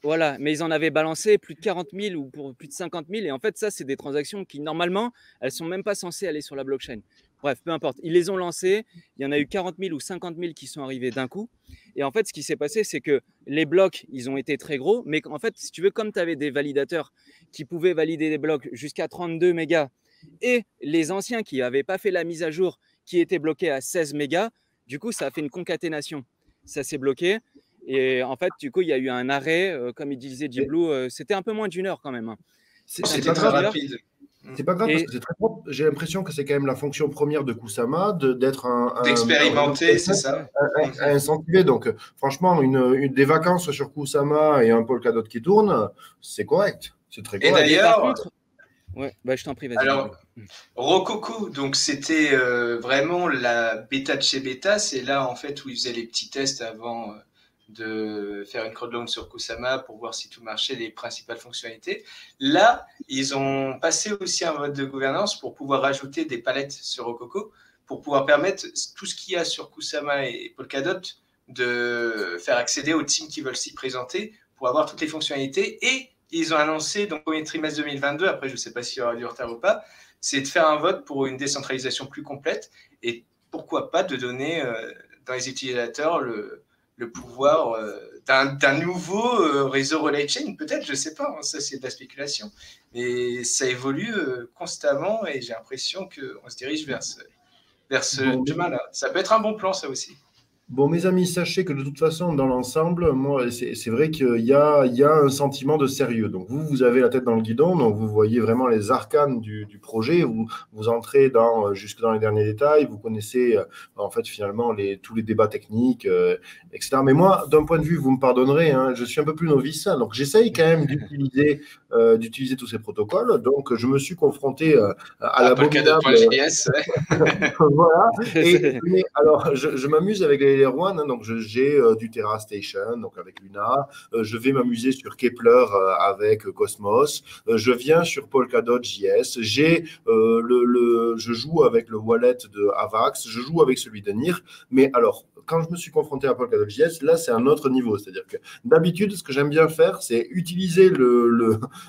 Voilà, mais ils en avaient balancé plus de 40 000 ou pour plus de 50 000. Et en fait, ça, c'est des transactions qui, normalement, elles ne sont même pas censées aller sur la blockchain. Bref, peu importe. Ils les ont lancées. Il y en a eu 40 000 ou 50 000 qui sont arrivés d'un coup. Et en fait, ce qui s'est passé, c'est que les blocs, ils ont été très gros. Mais en fait, si tu veux, comme tu avais des validateurs qui pouvaient valider des blocs jusqu'à 32 mégas et les anciens qui n'avaient pas fait la mise à jour, qui étaient bloqués à 16 mégas, du coup, ça a fait une concaténation. Ça s'est bloqué. Et en fait, du coup, il y a eu un arrêt, comme il disait Deep-Blue, c'était un peu moins d'1 heure quand même. Hein.
C'était très rapide.
C'est pas grave parce que c'est très propre. J'ai l'impression que c'est quand même la fonction première de Kusama d'être
d'expérimenter, c'est ça.
Incentiver. Donc, franchement, des vacances sur Kusama et un Polkadot qui tourne, c'est correct. C'est très correct.
Et d'ailleurs,
ouais, je t'en prie, vas-y.
Alors, Rococo, donc c'était vraiment la bêta de chez bêta. C'est là en fait où ils faisaient les petits tests avant de faire une crowdloan sur Kusama pour voir si tout marchait, les principales fonctionnalités. Là, ils ont passé aussi un mode de gouvernance pour pouvoir rajouter des palettes sur Rococo, pour pouvoir permettre tout ce qu'il y a sur Kusama et Polkadot de faire accéder aux teams qui veulent s'y présenter pour avoir toutes les fonctionnalités. Et ils ont annoncé, donc au premier trimestre 2022, après je ne sais pas s'il y aura du retard ou pas, c'est de faire un vote pour une décentralisation plus complète et pourquoi pas de donner dans les utilisateurs le pouvoir d'un nouveau réseau relay chain, peut-être, je ne sais pas, hein, ça c'est de la spéculation. Mais ça évolue constamment et j'ai l'impression qu'on se dirige vers ce chemin-là. Ça peut être un bon plan, ça aussi.
Bon, mes amis, sachez que de toute façon, dans l'ensemble, moi, c'est vrai qu'il y a un sentiment de sérieux. Donc, vous avez la tête dans le guidon, donc vous voyez vraiment les arcanes du projet. Vous entrez jusque dans les derniers détails. Vous connaissez, en fait, finalement, tous les débats techniques, etc. Mais moi, d'un point de vue, vous me pardonnerez, hein, je suis un peu plus novice. Hein, donc, j'essaye quand même d'utiliser tous ces protocoles. Donc, je me suis confronté à la
Polkadot.js.
Voilà. Mais alors, je m'amuse avec les Layer 1, hein, donc j'ai du TerraStation, donc avec Luna. Je vais m'amuser sur Kepler avec Cosmos. Je viens sur Polkadot.js. Je joue avec le wallet de Avax. Je joue avec celui d'Enir. Mais alors, quand je me suis confronté à Polkadot.js, là, c'est un autre niveau. C'est-à-dire que d'habitude, ce que j'aime bien faire, c'est utiliser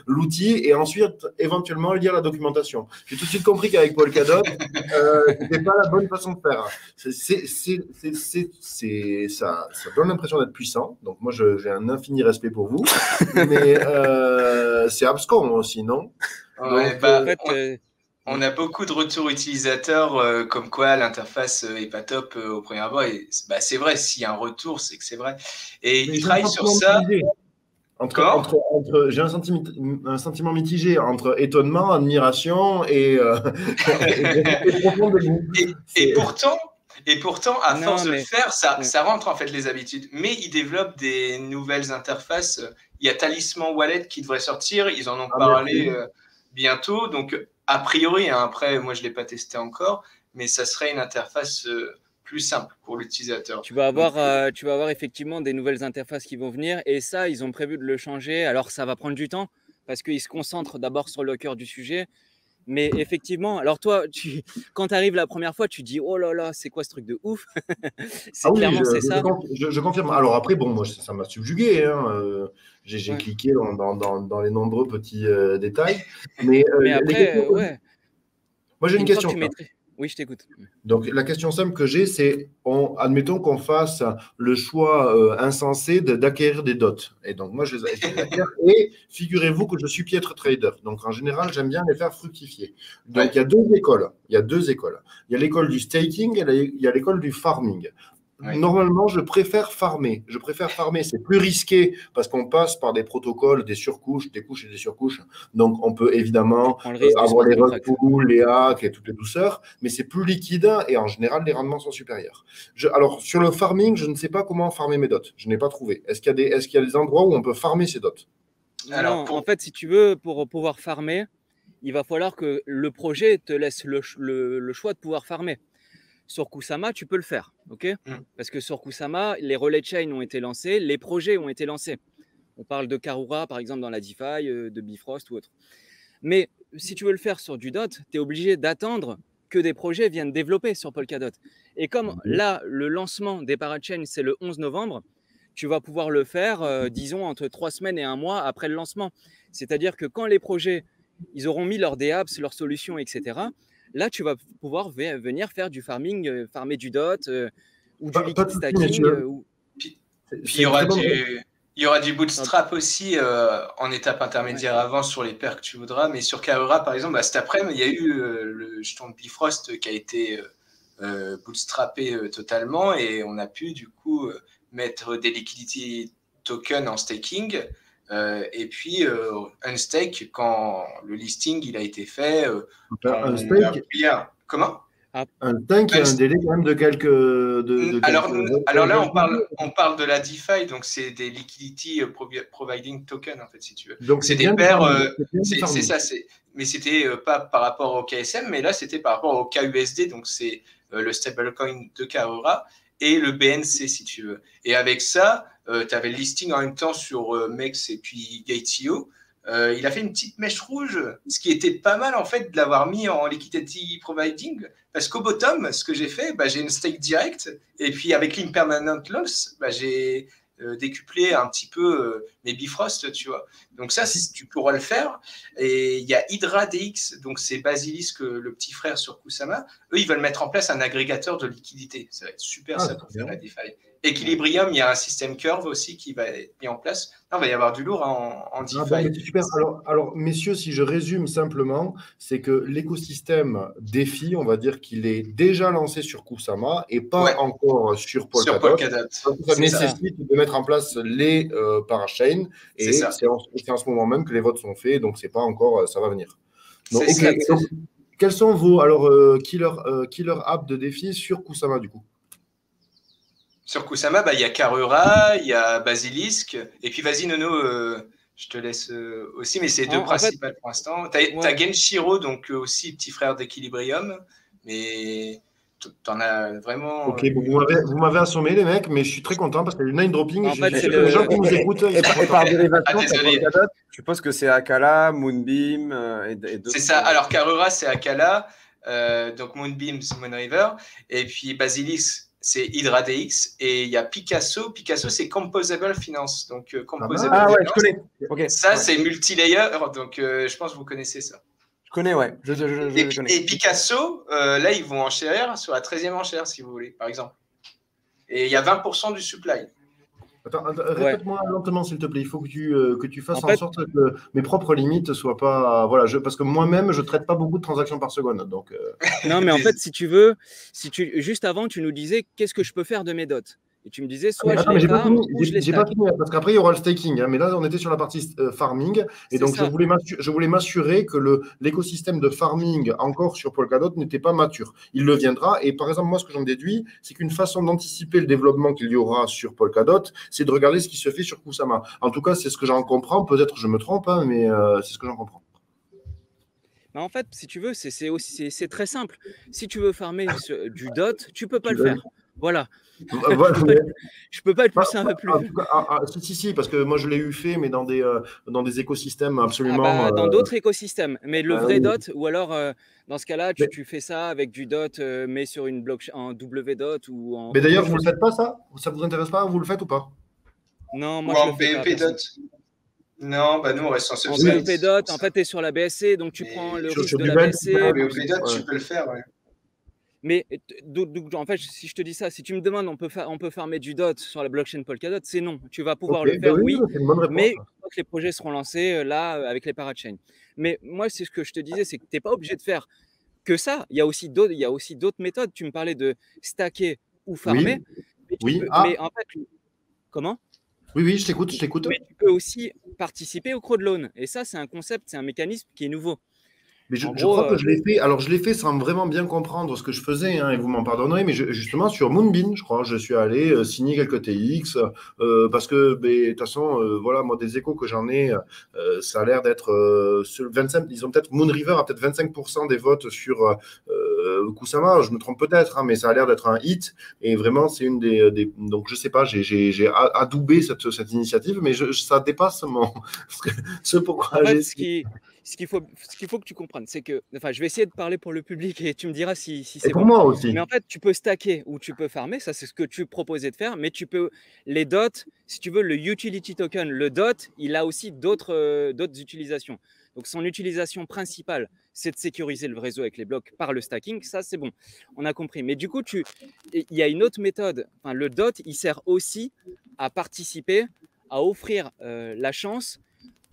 l'outil et ensuite, éventuellement, lire la documentation. J'ai tout de suite compris qu'avec Polkadot, c'était pas la bonne façon de faire. Ça donne l'impression d'être puissant. Donc, moi, j'ai un infini respect pour vous. Mais c'est abscon aussi, non?
Ouais, on a beaucoup de retours utilisateurs comme quoi l'interface est pas top au premier abord. Et c'est vrai, s'il y a un retour, c'est que c'est vrai. Et ils travaillent sur ça.
J'ai un sentiment mitigé entre étonnement, admiration et
pourtant, à force de le faire, ça rentre en fait les habitudes. Mais ils développent des nouvelles interfaces. Il y a Talisman Wallet qui devrait sortir. Ils en ont parlé bientôt. Donc, a priori, hein, après, moi, je ne l'ai pas testé encore, mais ça serait une interface plus simple pour l'utilisateur.
Tu vas avoir effectivement des nouvelles interfaces qui vont venir. Et ça, ils ont prévu de le changer. Alors, ça va prendre du temps parce qu'ils se concentrent d'abord sur le cœur du sujet. Mais effectivement, alors toi, quand tu arrives la première fois, tu dis oh là là, c'est quoi ce truc de ouf? C'est clairement c'est ça.
Je confirme. Alors après, bon, moi, ça m'a subjugué. Hein. J'ai cliqué dans les nombreux petits détails. Mais
après, ouais.
Moi, j'ai une question.
Oui, je t'écoute.
Donc, la question simple que j'ai, c'est, admettons qu'on fasse le choix insensé d'acquérir des dots. Et donc, moi, je les acquiers. Et figurez-vous que je suis piètre trader. Donc, en général, j'aime bien les faire fructifier. Donc, il y a deux écoles. Il y a l'école du staking et il y a l'école du farming. Ouais. Normalement, je préfère farmer. C'est plus risqué parce qu'on passe par des protocoles, des surcouches, des couches et des surcouches. Donc, on peut évidemment avoir les rug pools, les hacks et toutes les douceurs, mais c'est plus liquide et en général, les rendements sont supérieurs. Alors, sur le farming, je ne sais pas comment farmer mes dots. Je n'ai pas trouvé. Est-ce qu'il y a des endroits où on peut farmer ses dots?
Alors, en fait, si tu veux, pour pouvoir farmer, il va falloir que le projet te laisse le choix de pouvoir farmer. Sur Kusama, tu peux le faire, ok? Parce que sur Kusama, les relais chain ont été lancés, les projets ont été lancés. On parle de Karura, par exemple, dans la DeFi, de Bifrost ou autre. Mais si tu veux le faire sur du DOT, tu es obligé d'attendre que des projets viennent développer sur Polkadot. Et comme là, le lancement des parachains, c'est le 11 novembre, tu vas pouvoir le faire, disons, entre 3 semaines et 1 mois après le lancement. C'est-à-dire que quand les projets, ils auront mis leurs DApps, leurs solutions, etc., là, tu vas pouvoir venir faire du farming, farmer du DOT ou du liquid stacking.
Puis il y aura du bootstrap aussi en étape intermédiaire avant sur les paires que tu voudras. Mais sur Karura, par exemple, cet après-midi, il y a eu le jeton de Bifrost qui a été bootstrappé totalement et on a pu du coup mettre des liquidity tokens en staking. Et puis unstake quand le listing il a été fait.
Un stake.
Comment?
Un stake, il y a un délai quand même de quelques.
Alors là, on parle de la DeFi, donc c'est des liquidity providing tokens en fait, si tu veux.
Donc
c'est des paires. C'est ça. Mais c'était pas par rapport au KSM, mais là c'était par rapport au KUSD, donc c'est le stablecoin de Karura et le BNC si tu veux. Et avec ça, tu avais le listing en même temps sur MEX et puis Gate.io. Il a fait une petite mèche rouge, ce qui était pas mal en fait de l'avoir mis en liquidity providing, parce qu'au bottom, ce que j'ai fait, j'ai une stake direct, et puis avec l'impermanent loss, j'ai décuplé un petit peu mes Bifrost, tu vois. Donc ça, tu pourras le faire. Et il y a HydraDX, donc c'est Basilisk, le petit frère sur Kusama. Eux, ils veulent mettre en place un agrégateur de liquidité. Ça va être super ça pour faire la DeFi. Equilibrium, il y a un système curve aussi qui va être mis en place. Là, il va y avoir du lourd en DeFi.
Super. Alors, messieurs, si je résume simplement, c'est que l'écosystème DeFi, on va dire qu'il est déjà lancé sur Kusama et pas encore sur Polkadot. Ça nécessite de mettre en place les parachains et c'est en ce moment même que les votes sont faits, donc c'est pas encore, ça va venir. Donc, donc, quels sont vos killer apps de DeFi sur Kusama du coup?
Sur Kusama, il y a Karura, il y a Basilisk, et puis vas-y Nono, je te laisse aussi, mais c'est deux principales pour l'instant. Tu as Genshiro, donc aussi petit frère d'Equilibrium, mais tu en as vraiment...
Ok, vous m'avez assommé les mecs, mais je suis très content parce qu'il y a du name dropping. En fait, les gens qui nous écoutent...
Et par dérivation, je suppose que c'est Akala, Moonbeam et d'autres.
C'est ça, alors Karura, c'est Akala, donc Moonbeam, c'est Moonriver, et puis Basilisk, c'est HydraDX, et il y a Picasso. Picasso, c'est Composable Finance. Donc, Composable
Finance.
Je
connais. Okay.
Ça, c'est multilayer. Donc, je pense que vous connaissez ça.
Je connais, ouais. Je connais.
Et Picasso, là, ils vont enchérir sur la 13e enchère, si vous voulez, par exemple. Et il y a 20% du supply.
Attends, répète-moi lentement, s'il te plaît. Il faut que tu fasses en sorte que mes propres limites ne soient pas... Voilà, parce que moi-même, je ne traite pas beaucoup de transactions par seconde. Donc,
Non, mais en fait, si tu veux, juste avant, tu nous disais qu'est-ce que je peux faire de mes dots. Et tu me disais soit je les farm ou je les stack.
J'ai pas fini, parce qu'après, il y aura le staking. Mais là, on était sur la partie farming. Et donc, je voulais m'assurer que l'écosystème de farming encore sur Polkadot n'était pas mature. Il le viendra. Et par exemple, moi, ce que j'en déduis, c'est qu'une façon d'anticiper le développement qu'il y aura sur Polkadot, c'est de regarder ce qui se fait sur Kusama. En tout cas, c'est ce que j'en comprends. Peut-être que je me trompe, hein, mais c'est ce que j'en comprends.
En fait, si tu veux, c'est très simple. Si tu veux farmer du DOT, tu ne peux pas le faire. Voilà. Je peux pas être plus simple.
Si, parce que moi je l'ai eu fait, mais dans des écosystèmes absolument.
Dans d'autres écosystèmes, mais le vrai dot, ou alors dans ce cas-là, tu fais ça avec du dot, mais sur une blockchain en wdot ou en.
Mais d'ailleurs, vous le faites pas ça? Ça vous intéresse pas? Vous le faites ou pas?
Non, moi
je le fais pas. BEP dot. Non, bah nous on reste en
subscription. En BEP dot, en fait, tu es sur la BSC, donc tu prends le risque de la BSC.
BEP dot, tu peux le faire, ouais.
Mais en fait, si je te dis ça, si tu me demandes, on peut farmer du dot sur la blockchain Polkadot, c'est non. Tu vas pouvoir le faire, oui, mais les projets seront lancés là avec les parachains. Mais moi, c'est ce que je te disais, c'est que tu n'es pas obligé de faire que ça. Il y a aussi d'autres méthodes. Tu me parlais de stacker ou farmer.
Oui.
Mais en fait, comment?
Oui, je t'écoute.
Mais tu peux aussi participer au crowdloan. Et ça, c'est un concept, c'est un mécanisme qui est nouveau.
Mais je crois que je l'ai fait. Alors, je l'ai fait sans vraiment bien comprendre ce que je faisais, et vous m'en pardonnerez, mais justement, sur Moonbeam, je crois, je suis allé signer quelques TX, parce que, de toute façon, voilà, moi, des échos que j'en ai, ça a l'air d'être 25, ils ont peut-être, Moonriver a peut-être 25% des votes sur Kusama, je me trompe peut-être, mais ça a l'air d'être un hit, et vraiment, c'est une des donc, je sais pas, j'ai adoubé cette initiative, mais ça dépasse ce pourquoi j'ai...
Ce qu'il faut que tu comprennes, c'est que, enfin, je vais essayer de parler pour le public et tu me diras si c'est
bon. Pour moi aussi.
Mais en fait, tu peux stacker ou tu peux farmer, ça c'est ce que tu proposais de faire, mais tu peux, les dots, si tu veux, le utility token, le dot, il a aussi d'autres utilisations. Donc son utilisation principale, c'est de sécuriser le réseau avec les blocs par le stacking, ça c'est bon, on a compris. Mais du coup, il y a une autre méthode, enfin, le dot, il sert aussi à participer, à offrir la chance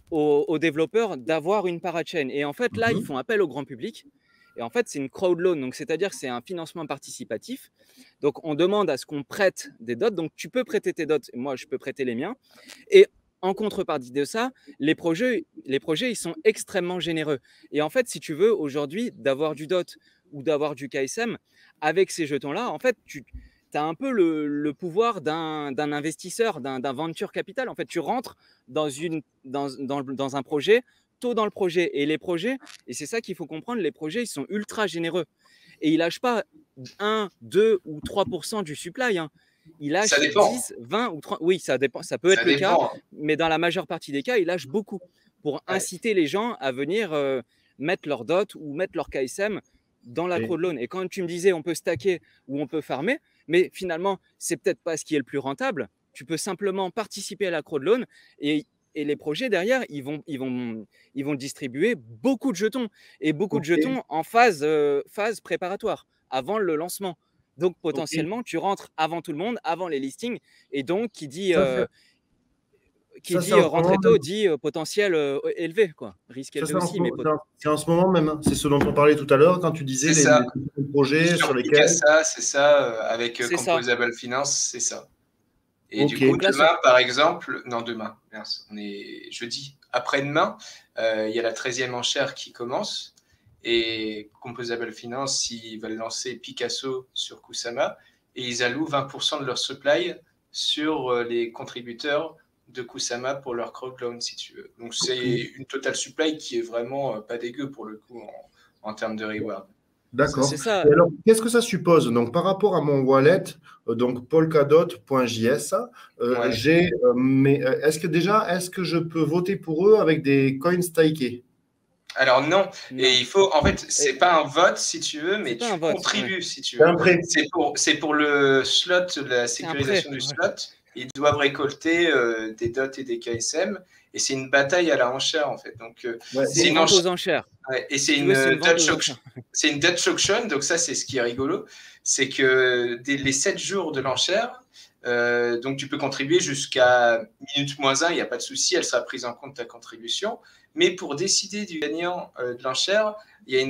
aux développeurs d'avoir une parachain. Et en fait, là, ils font appel au grand public. Et en fait, c'est une crowdloan, donc c'est-à-dire que c'est un financement participatif. Donc, on demande à ce qu'on prête des dots. Donc, tu peux prêter tes dots, moi, je peux prêter les miens. Et en contrepartie de ça, les projets, ils sont extrêmement généreux. Et en fait, si tu veux, aujourd'hui, d'avoir du dot ou d'avoir du KSM, avec ces jetons-là, en fait, tu as un peu le pouvoir d'un investisseur, d'un venture capital. En fait, tu rentres dans un projet, tôt dans le projet. Et les projets, et c'est ça qu'il faut comprendre, les projets, ils sont ultra généreux. Et ils ne lâchent pas 1, 2 ou 3% du supply. Ils lâchent 10, 20 ou 30. Oui, ça dépend. Ça peut être le cas, mais dans la majeure partie des cas, ils lâchent beaucoup pour inciter les gens à venir mettre leur dot ou mettre leur KSM dans la crowdloan. Et quand tu me disais on peut stacker ou on peut farmer, mais finalement, c'est peut-être pas ce qui est le plus rentable. Tu peux simplement participer à la crowdloan et les projets derrière, ils vont distribuer beaucoup de jetons et beaucoup de jetons en phase préparatoire, avant le lancement. Donc, potentiellement, tu rentres avant tout le monde, avant les listings. Et donc, qui dit rentrer tôt, dit potentiel élevé, quoi. Risque élevé aussi.
C'est en ce moment même. C'est ce dont on parlait tout à l'heure quand tu disais les projets sur lesquels.
C'est ça, avec Composable Finance, c'est ça. Et du coup, demain, par exemple, non, demain, on est jeudi. Après-demain, il y a la 13e enchère qui commence. Et Composable Finance, ils veulent lancer Picasso sur Kusama et ils allouent 20% de leur supply sur les contributeurs de Kusama pour leur crowdloan, si tu veux. Donc, c'est une total supply qui est vraiment pas dégueu pour le coup en termes de reward.
D'accord. C'est ça. Et alors, qu'est-ce que ça suppose? Donc, par rapport à mon wallet, donc polkadot.js, mais est-ce que je peux voter pour eux avec des coins stakés?
Alors non, et il faut, en fait, c'est pas un vote si tu veux, mais tu contribues si tu veux. C'est pour le slot, la sécurisation du slot. Ils doivent récolter des dots et des KSM, et c'est une bataille à la enchère en fait. Donc
c'est une aux enchères.
Et c'est une Dutch auction, donc ça c'est ce qui est rigolo, c'est que les 7 jours de l'enchère, donc tu peux contribuer jusqu'à minute -1, il n'y a pas de souci, elle sera prise en compte ta contribution. Mais pour décider du gagnant de l'enchère, il y a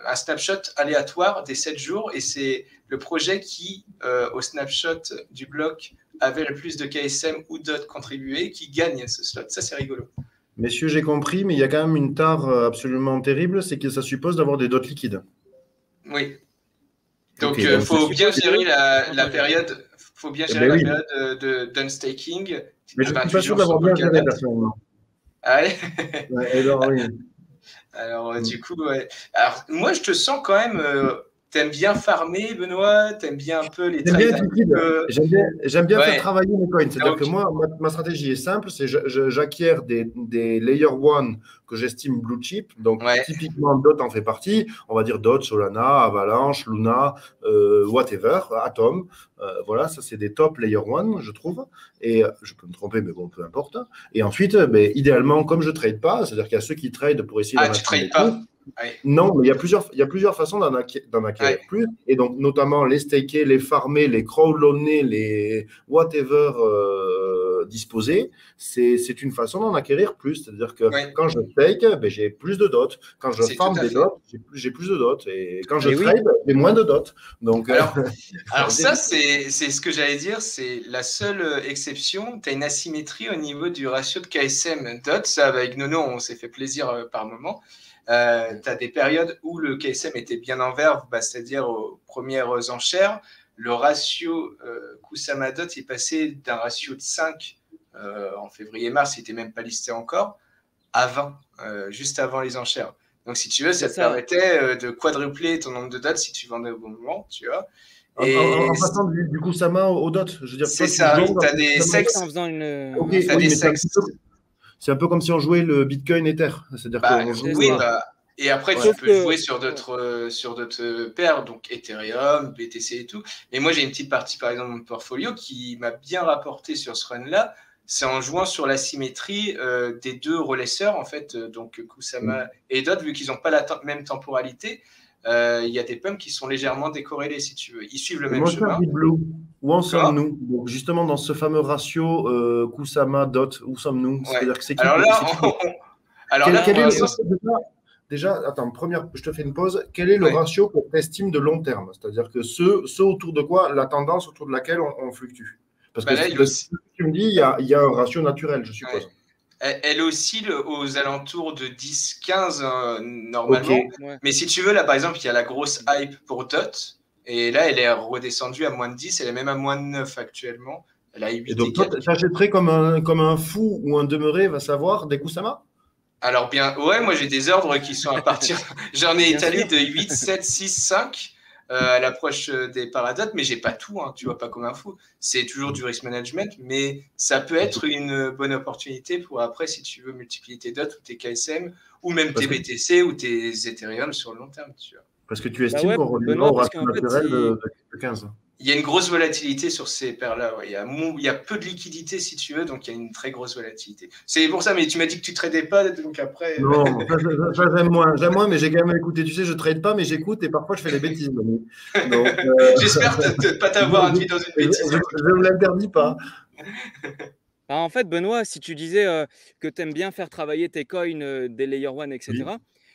un snapshot aléatoire des 7 jours et c'est le projet qui, au snapshot du bloc, avait le plus de KSM ou DOT contribués qui gagne ce slot. Ça, c'est rigolo.
Messieurs, j'ai compris, mais il y a quand même une tare absolument terrible, c'est que ça suppose d'avoir des dots liquides.
Oui. Donc, il faut bien gérer la période. Faut bien gérer la période d'unstaking.
Mais je ne suis pas sûr d'avoir bien géré personnellement.
Ah ouais.
Alors, oui.
Alors, du coup, ouais. Alors, moi, je te sens quand même T'aimes bien farmer, Benoît? T'aimes bien un peu les
trades? J'aime bien
ouais.
faire travailler mes coins. C'est-à-dire que moi, ma stratégie est simple, c'est j'acquiers des layer 1 que j'estime blue chip. Donc, typiquement, DOT en fait partie. On va dire DOT, Solana, Avalanche, Luna, whatever, Atom. Voilà, ça, c'est des top layer 1, je trouve. Et je peux me tromper, mais bon, peu importe. Et ensuite, idéalement, comme je ne trade pas, c'est-à-dire qu'il y a ceux qui trade pour essayer
d'en acheter des pas.
Non, mais il y a plusieurs façons d'en acquérir plus. Et donc, notamment, les staker, les farmer, les crowdloaner, les whatever disposer, c'est une façon d'en acquérir plus. C'est-à-dire que quand je stake, j'ai plus de dots. Quand je farm des dots, j'ai plus de dots. Et quand je trade, j'ai moins de dots. Donc,
alors ça, c'est ce que j'allais dire. C'est la seule exception. Tu as une asymétrie au niveau du ratio de KSM dots. Ça, avec Nono, on s'est fait plaisir par moment. Tu as des périodes où le KSM était bien en vert, c'est-à-dire aux premières enchères. Le ratio Kusama-DOT est passé d'un ratio de 5 en février-mars, il n'était même pas listé encore, à 20, juste avant les enchères. Donc, si tu veux, ça te permettait de quadrupler ton nombre de dots si tu vendais au bon moment, tu vois.
Et en passant du Kusama au DOT, je veux dire.
C'est ça, tu as des sexes.
En faisant une...
C'est un peu comme si on jouait le Bitcoin Ether. C'est-à-dire qu'on joue.
Oui, et après, tu peux jouer sur d'autres paires, donc Ethereum, BTC et tout. Et moi, j'ai une petite partie, par exemple, de mon portfolio qui m'a bien rapporté sur ce run-là. C'est en jouant sur la symétrie des deux relaisseurs, en fait, donc Kusama et DOT, vu qu'ils n'ont pas la même temporalité. Il y a des pumps qui sont légèrement décorrélés, si tu veux. Ils suivent le même chemin.
Où en sommes-nous? Donc, justement, dans ce fameux ratio Kusama, DOT, où sommes-nous? C'est-à-dire que c'est qui?
Alors là,
déjà, attends, je te fais une pause. Quel est le ratio que tu estimes de long terme? C'est-à-dire que ce autour de quoi, la tendance autour de laquelle on fluctue? Parce que tu me dis, il y a un ratio naturel, je suppose.
Elle oscille aux alentours de 10-15 normalement. Mais si tu veux, là, par exemple, il y a la grosse hype pour DOT. Et là, elle est redescendue à moins de 10. Elle est même à moins de 9 actuellement. Elle a 8
et donc, toi, tu achèterais comme un fou ou un demeuré, va savoir, des Kusama?
Alors, moi, j'ai des ordres qui sont à partir. J'en ai étalé de 8, 7, 6, 5 à l'approche des paradotes, mais j'ai pas tout, hein, tu vois, pas comme un fou. C'est toujours du risk management, mais ça peut être une bonne opportunité pour après, si tu veux multiplier tes dots ou tes KSM, ou même tes BTC ou tes Ethereum sur le long terme, tu vois.
Parce que tu estimes qu'on reviendra au ratio naturel de 15.
Il y a une grosse volatilité sur ces paires-là. Il y a peu de liquidité, si tu veux, donc il y a une très grosse volatilité. C'est pour ça, mais tu m'as dit que tu ne tradais pas, donc après…
Non, ça j'aime moins, mais j'ai quand même écouté. Tu sais, je ne trade pas, mais j'écoute et parfois je fais des bêtises.
J'espère ne pas t'avoir induit dans une bêtise.
Je ne me l'interdis pas.
En fait, Benoît, si tu disais que tu aimes bien faire travailler tes coins des Layer 1, etc.,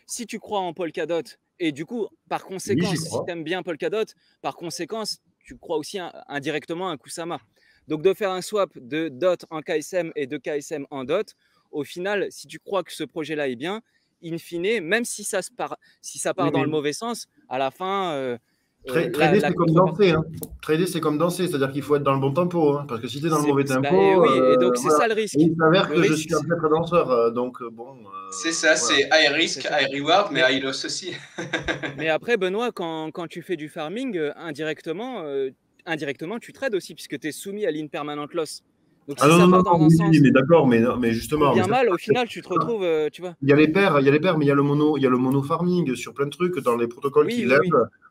si tu crois en Polkadot, et du coup, par conséquence, si tu aimes bien Polkadot, par conséquence, tu crois aussi indirectement à un Kusama. Donc, de faire un swap de DOT en KSM et de KSM en DOT, au final, si tu crois que ce projet-là est bien, in fine, même si ça part dans le mauvais sens, à la fin…
trader, c'est comme danser. Hein. Trader, c'est comme danser. C'est-à-dire qu'il faut être dans le bon tempo. Hein, parce que si tu es dans le mauvais tempo…
et donc c'est ça le risque.
Il s'avère que je suis un maître danseur. Donc, bon…
c'est ça, c'est high risk, high reward, mais high loss aussi.
Mais après, Benoît, quand tu fais du farming, indirectement, tu trades aussi, puisque tu es soumis à l'impermanent loss. Donc, si ça part dans un sens…
mais d'accord, mais justement…
bien mal, au final, tu te retrouves… tu vois.
Il y a les paires, mais il y a le mono farming sur plein de trucs dans les protocoles qui lèvent.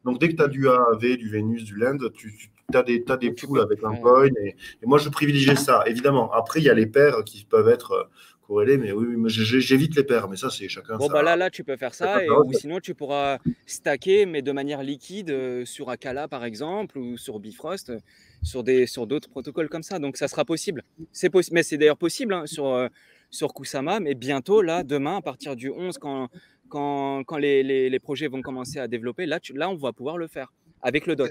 Donc, dès que tu as du AAV, du Vénus, du Lend, tu as des poules avec un coin. Et moi, je privilégie ça, évidemment. Après, il y a les paires qui peuvent être corrélées, mais oui, j'évite les paires. Mais ça, c'est chacun.
Bon,
ça,
là, tu peux faire ça. Ou sinon, tu pourras stacker, mais de manière liquide, sur Akala, par exemple, ou sur Bifrost, sur d'autres protocoles comme ça. Donc, ça sera possible. Mais c'est d'ailleurs possible hein, sur Kusama. Mais bientôt, là, demain, à partir du 11, quand les projets vont commencer à développer, là, on va pouvoir le faire avec le DOT.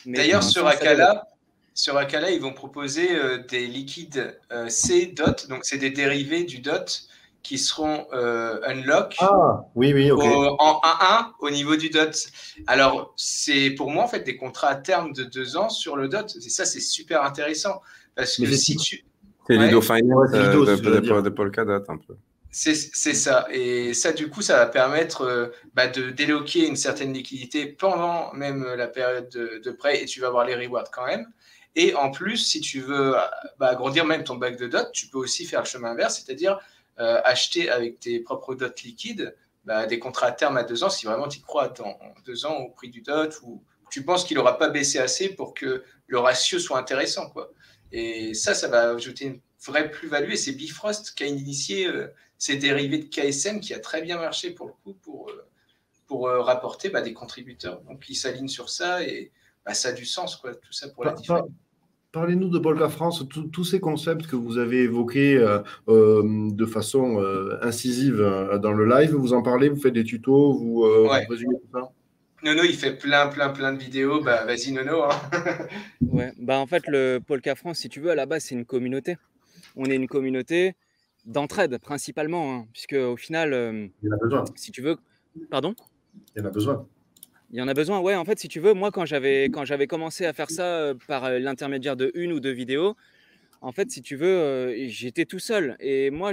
D'ailleurs, sur Akala, ils vont proposer des liquides C-DOT, donc c'est des dérivés du DOT qui seront unlock
en
1-1 au niveau du DOT. Alors, c'est pour moi, en fait, des contrats à terme de 2 ans sur le DOT. Et ça, c'est super intéressant. Parce que si tu…
C'est Lido Finance de Polkadot, un peu.
C'est ça. Et ça, du coup, ça va permettre de déloquer une certaine liquidité pendant même la période de prêt et tu vas avoir les rewards quand même. Et en plus, si tu veux agrandir même ton bac de dot, tu peux aussi faire le chemin inverse, c'est-à-dire acheter avec tes propres dots liquides des contrats à terme à 2 ans si vraiment tu y crois dans 2 ans au prix du dot ou tu penses qu'il n'aura pas baissé assez pour que le ratio soit intéressant, quoi. Et ça va ajouter une vraie plus-value. Et c'est Bifrost qui a initié ces dérivés de KSM qui a très bien marché pour le coup pour rapporter des contributeurs. Donc, ils s'alignent sur ça et ça a du sens, quoi, tout ça pour la différence.
Parlez-nous de Polka France, tous ces concepts que vous avez évoqués de façon incisive dans le live. Vous en parlez, vous faites des tutos, vous résumez tout ça?
Nono, il fait plein de vidéos. Vas-y, Nono. Hein.
Ouais, en fait, le Polka France, si tu veux, à la base, c'est une communauté. On est une communauté d'entraide, principalement, hein, puisque au final,
il y en a besoin.
Si tu veux... Pardon?
Il y en a besoin.
Il y en a besoin, ouais. En fait, si tu veux, moi, quand j'avais commencé à faire ça par l'intermédiaire de 1 ou 2 vidéos, en fait, si tu veux, j'étais tout seul. Et moi,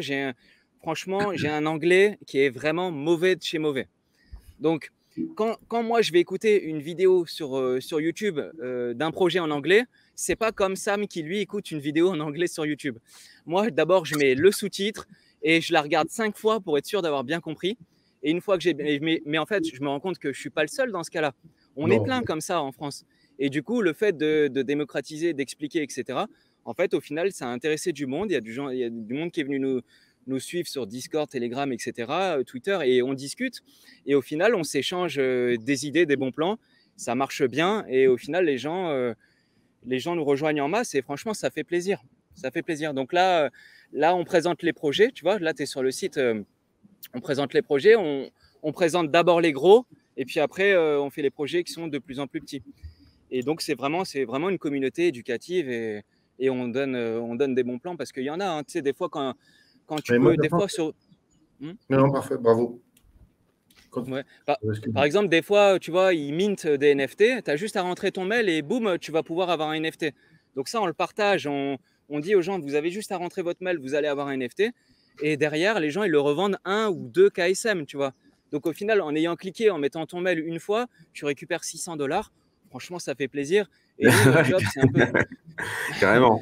franchement, j'ai un anglais qui est vraiment mauvais de chez mauvais. Donc, quand moi, je vais écouter une vidéo sur YouTube d'un projet en anglais, c'est pas comme Sam qui, lui, écoute une vidéo en anglais sur YouTube. Moi, d'abord, je mets le sous-titre et je la regarde 5 fois pour être sûr d'avoir bien compris. Et une fois que mais en fait, je me rends compte que je suis pas le seul dans ce cas-là. On est plein comme ça en France. Et du coup, le fait de démocratiser, d'expliquer, etc., en fait, au final, ça a intéressé du monde. Il y a du monde qui est venu nous suivre sur Discord, Telegram, etc., Twitter, et on discute. Et au final, on s'échange des idées, des bons plans. Ça marche bien. Et au final, les gens nous rejoignent en masse. Et franchement, ça fait plaisir. Ça fait plaisir. Donc là, on présente les projets. Tu vois, là, tu es sur le site. On présente les projets. On présente d'abord les gros. Et puis après, on fait les projets qui sont de plus en plus petits. Et donc, c'est vraiment une communauté éducative et on donne des bons plans parce qu'il y en a. Hein, tu sais, des fois, quand tu peux. Des fois, sur.
Non, parfait, bravo.
Ouais. Par exemple, des fois, tu vois, ils mintent des NFT. Tu as juste à rentrer ton mail et boum, tu vas pouvoir avoir un NFT. Donc, ça, on le partage. On dit aux gens, vous avez juste à rentrer votre mail, vous allez avoir un NFT. Et derrière, les gens, ils le revendent 1 ou 2 KSM, tu vois. Donc, au final, en ayant cliqué, en mettant ton mail une fois, tu récupères $600. Franchement, ça fait plaisir. Et nous, notre job, c'est un peu.
Carrément.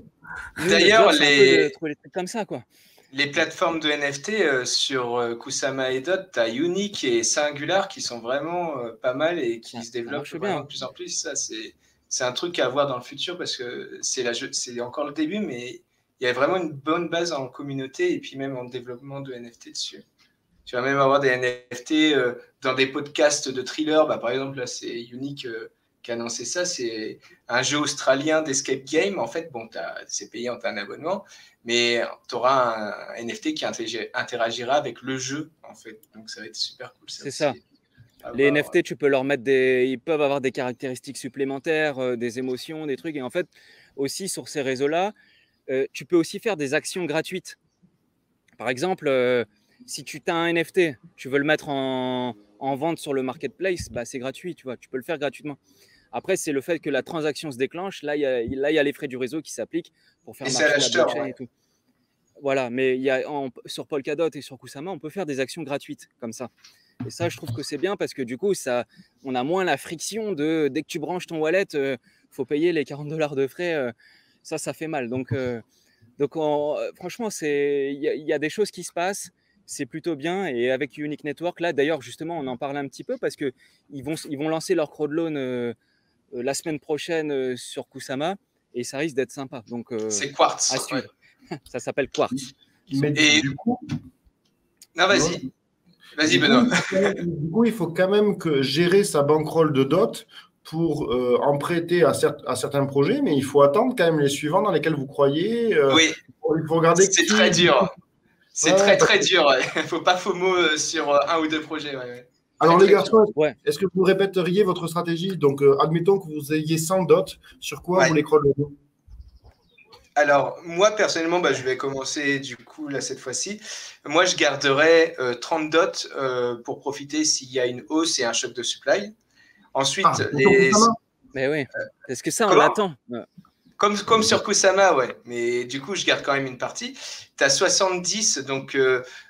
D'ailleurs,
de trouver des trucs comme ça, quoi.
Les plateformes de NFT sur Kusama et Dot, tu as Unique et Singular qui sont vraiment pas mal et qui se développent vraiment de plus en plus. Ça, c'est un truc à avoir dans le futur parce que c'est encore le début, mais il y a vraiment une bonne base en communauté et puis même en développement de NFT dessus. Tu vas même avoir des NFT dans des podcasts de thriller. Par exemple, là, c'est Unique qui a annoncé ça. C'est un jeu australien d'escape game. En fait, bon, c'est payé en un abonnement, mais tu auras un NFT qui interagira avec le jeu, en fait. Donc, ça va être super cool.
C'est ça. Les NFT, tu peux leur mettre ils peuvent avoir des caractéristiques supplémentaires, des émotions, des trucs. Et en fait, aussi sur ces réseaux-là, tu peux aussi faire des actions gratuites. Par exemple, si tu as un NFT, tu veux le mettre en vente sur le marketplace, c'est gratuit, tu vois, tu peux le faire gratuitement. Après, c'est le fait que la transaction se déclenche. Là, il y a les frais du réseau qui s'appliquent pour faire marcher la blockchain et tout. Voilà, mais sur Polkadot et sur Kusama, on peut faire des actions gratuites comme ça. Et ça, je trouve que c'est bien parce que du coup, on a moins la friction de dès que tu branches ton wallet, faut payer les $40 de frais. Ça fait mal. Donc franchement, il y a des choses qui se passent. C'est plutôt bien. Et avec Unique Network, là, d'ailleurs, justement, on en parle un petit peu parce qu'ils vont lancer leur crowdloan la semaine prochaine sur Kusama et ça risque d'être sympa. Donc,
c'est Quartz.
À suivre. Ouais. Ça s'appelle Quartz.
Mais du coup.
Non, vas-y. Vas-y, Benoît.
Du coup, il faut quand même gérer sa bankroll de dot pour en prêter à certains projets, mais il faut attendre quand même les suivants dans lesquels vous croyez.
Oui.
Il faut regarder.
C'est très dur. C'est très dur. Il ne faut pas FOMO sur 1 ou 2 projets. Ouais.
Alors, les garçons, est-ce que vous répéteriez votre stratégie? Donc, admettons que vous ayez 100 dots. Sur quoi vous les crollez?
Alors, moi, personnellement, je vais commencer du coup, là, cette fois-ci. Moi, je garderai 30 dots pour profiter s'il y a une hausse et un choc de supply. Ensuite,
Mais oui, parce que ça, on l'attend.
Comme sur Kusama, ouais. Mais du coup, je garde quand même une partie. Tu as 70, donc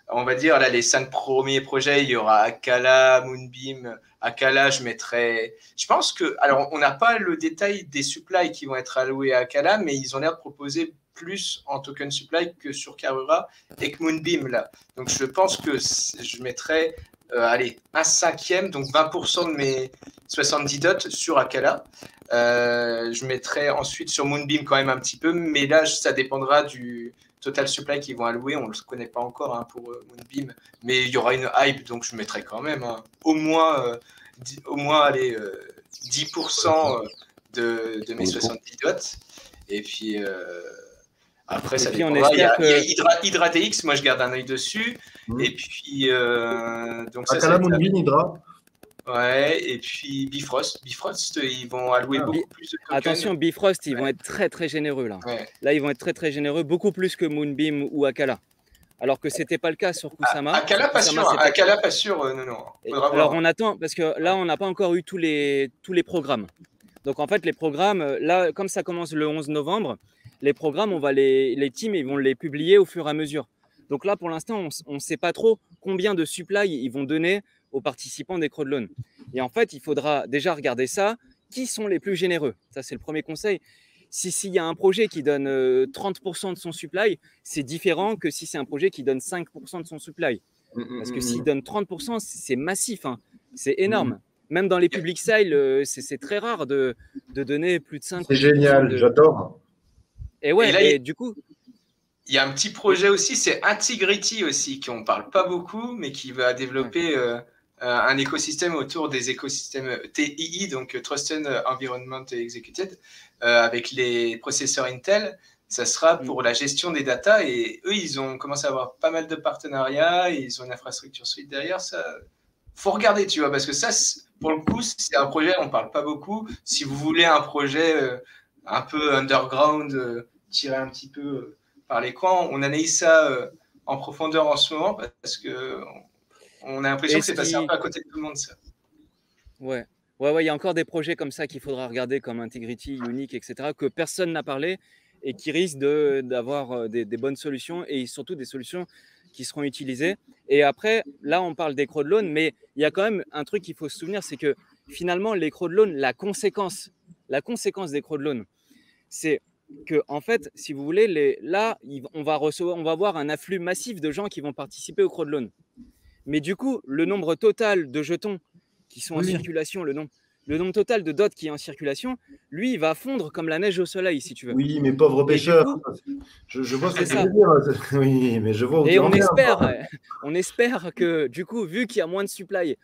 on va dire, là, les 5 premiers projets, il y aura Akala, Moonbeam. Akala, je mettrai. Je pense que. Alors, on n'a pas le détail des supplies qui vont être alloués à Akala, mais ils ont l'air de proposer plus en token supply que sur Karura et que Moonbeam, là. Donc, je pense que je mettrai. Allez, un cinquième, donc 20% de mes 70 dots sur Akala. Je mettrai ensuite sur Moonbeam quand même un petit peu, mais là, ça dépendra du total supply qu'ils vont allouer. On ne le connaît pas encore pour Moonbeam, mais il y aura une hype, donc je mettrai quand même au moins allez, 10% de mes 70 dots. Et puis après, ça dépendra. Il y a Hydra TX, moi je garde un œil dessus. Et puis donc ça,
Akala, Moonbeam, Hydra.
Ouais, et puis Bifrost, ils vont allouer beaucoup plus de tokens.
Attention, Bifrost, ils vont être très très généreux là. Ouais. Là, ils vont être très très généreux, beaucoup plus que Moonbeam ou Akala. Alors que c'était pas le cas sur Kusama.
Akala, pas sûr. Akala, pas sûr. Non.
Alors on attend parce que là, on n'a pas encore eu tous les programmes. Donc en fait, les programmes, là, comme ça commence le 11 novembre, les programmes, on va les teams, ils vont les publier au fur et à mesure. Donc là, pour l'instant, on ne sait pas trop combien de supply ils vont donner aux participants des Crowdloan. Et en fait, il faudra déjà regarder ça. Qui sont les plus généreux? Ça, c'est le premier conseil. S'il y a un projet qui donne 30% de son supply, c'est différent que si c'est un projet qui donne 5% de son supply. Parce que s'il donne 30%, c'est massif. Hein. C'est énorme. Même dans les public sales, c'est très rare de donner plus de 5%.
C'est génial, j'adore.
Et ouais,
là,
et du coup...
Il y a un petit projet aussi, c'est Integrity aussi, qu'on ne parle pas beaucoup, mais qui va développer un écosystème autour des écosystèmes TII, donc Trusted Environment Executed, avec les processeurs Intel. Ça sera pour la gestion des data, et eux, ils ont commencé à avoir pas mal de partenariats, et ils ont une infrastructure suite derrière. Ça, faut regarder, tu vois, parce que ça, pour le coup, c'est un projet, on ne parle pas beaucoup. Si vous voulez un projet un peu underground, tiré un petit peu par les coins, on analyse ça en profondeur en ce moment, parce que on a l'impression que c'est passé un peu à côté de tout le monde, ça.
Ouais, il y a encore des projets comme ça qu'il faudra regarder, comme Integrity, Unique, etc., que personne n'a parlé et qui risquent d'avoir des bonnes solutions et surtout des solutions qui seront utilisées. Et après, là, on parle des crowdloans, mais il y a quand même un truc qu'il faut se souvenir, c'est que finalement, les crowdloans, la conséquence des crowdloans, c'est que, en fait, si vous voulez, là, on va avoir un afflux massif de gens qui vont participer au crowdloan. Mais du coup, le nombre total de jetons qui sont en circulation, le nombre total de dots qui est en circulation, lui, il va fondre comme la neige au soleil, si tu veux.
Oui, mais pauvre pêcheur. Je vois ce que tu veux dire. Oui, mais je vois où
et on espère que, du coup, vu qu'il y a moins de supply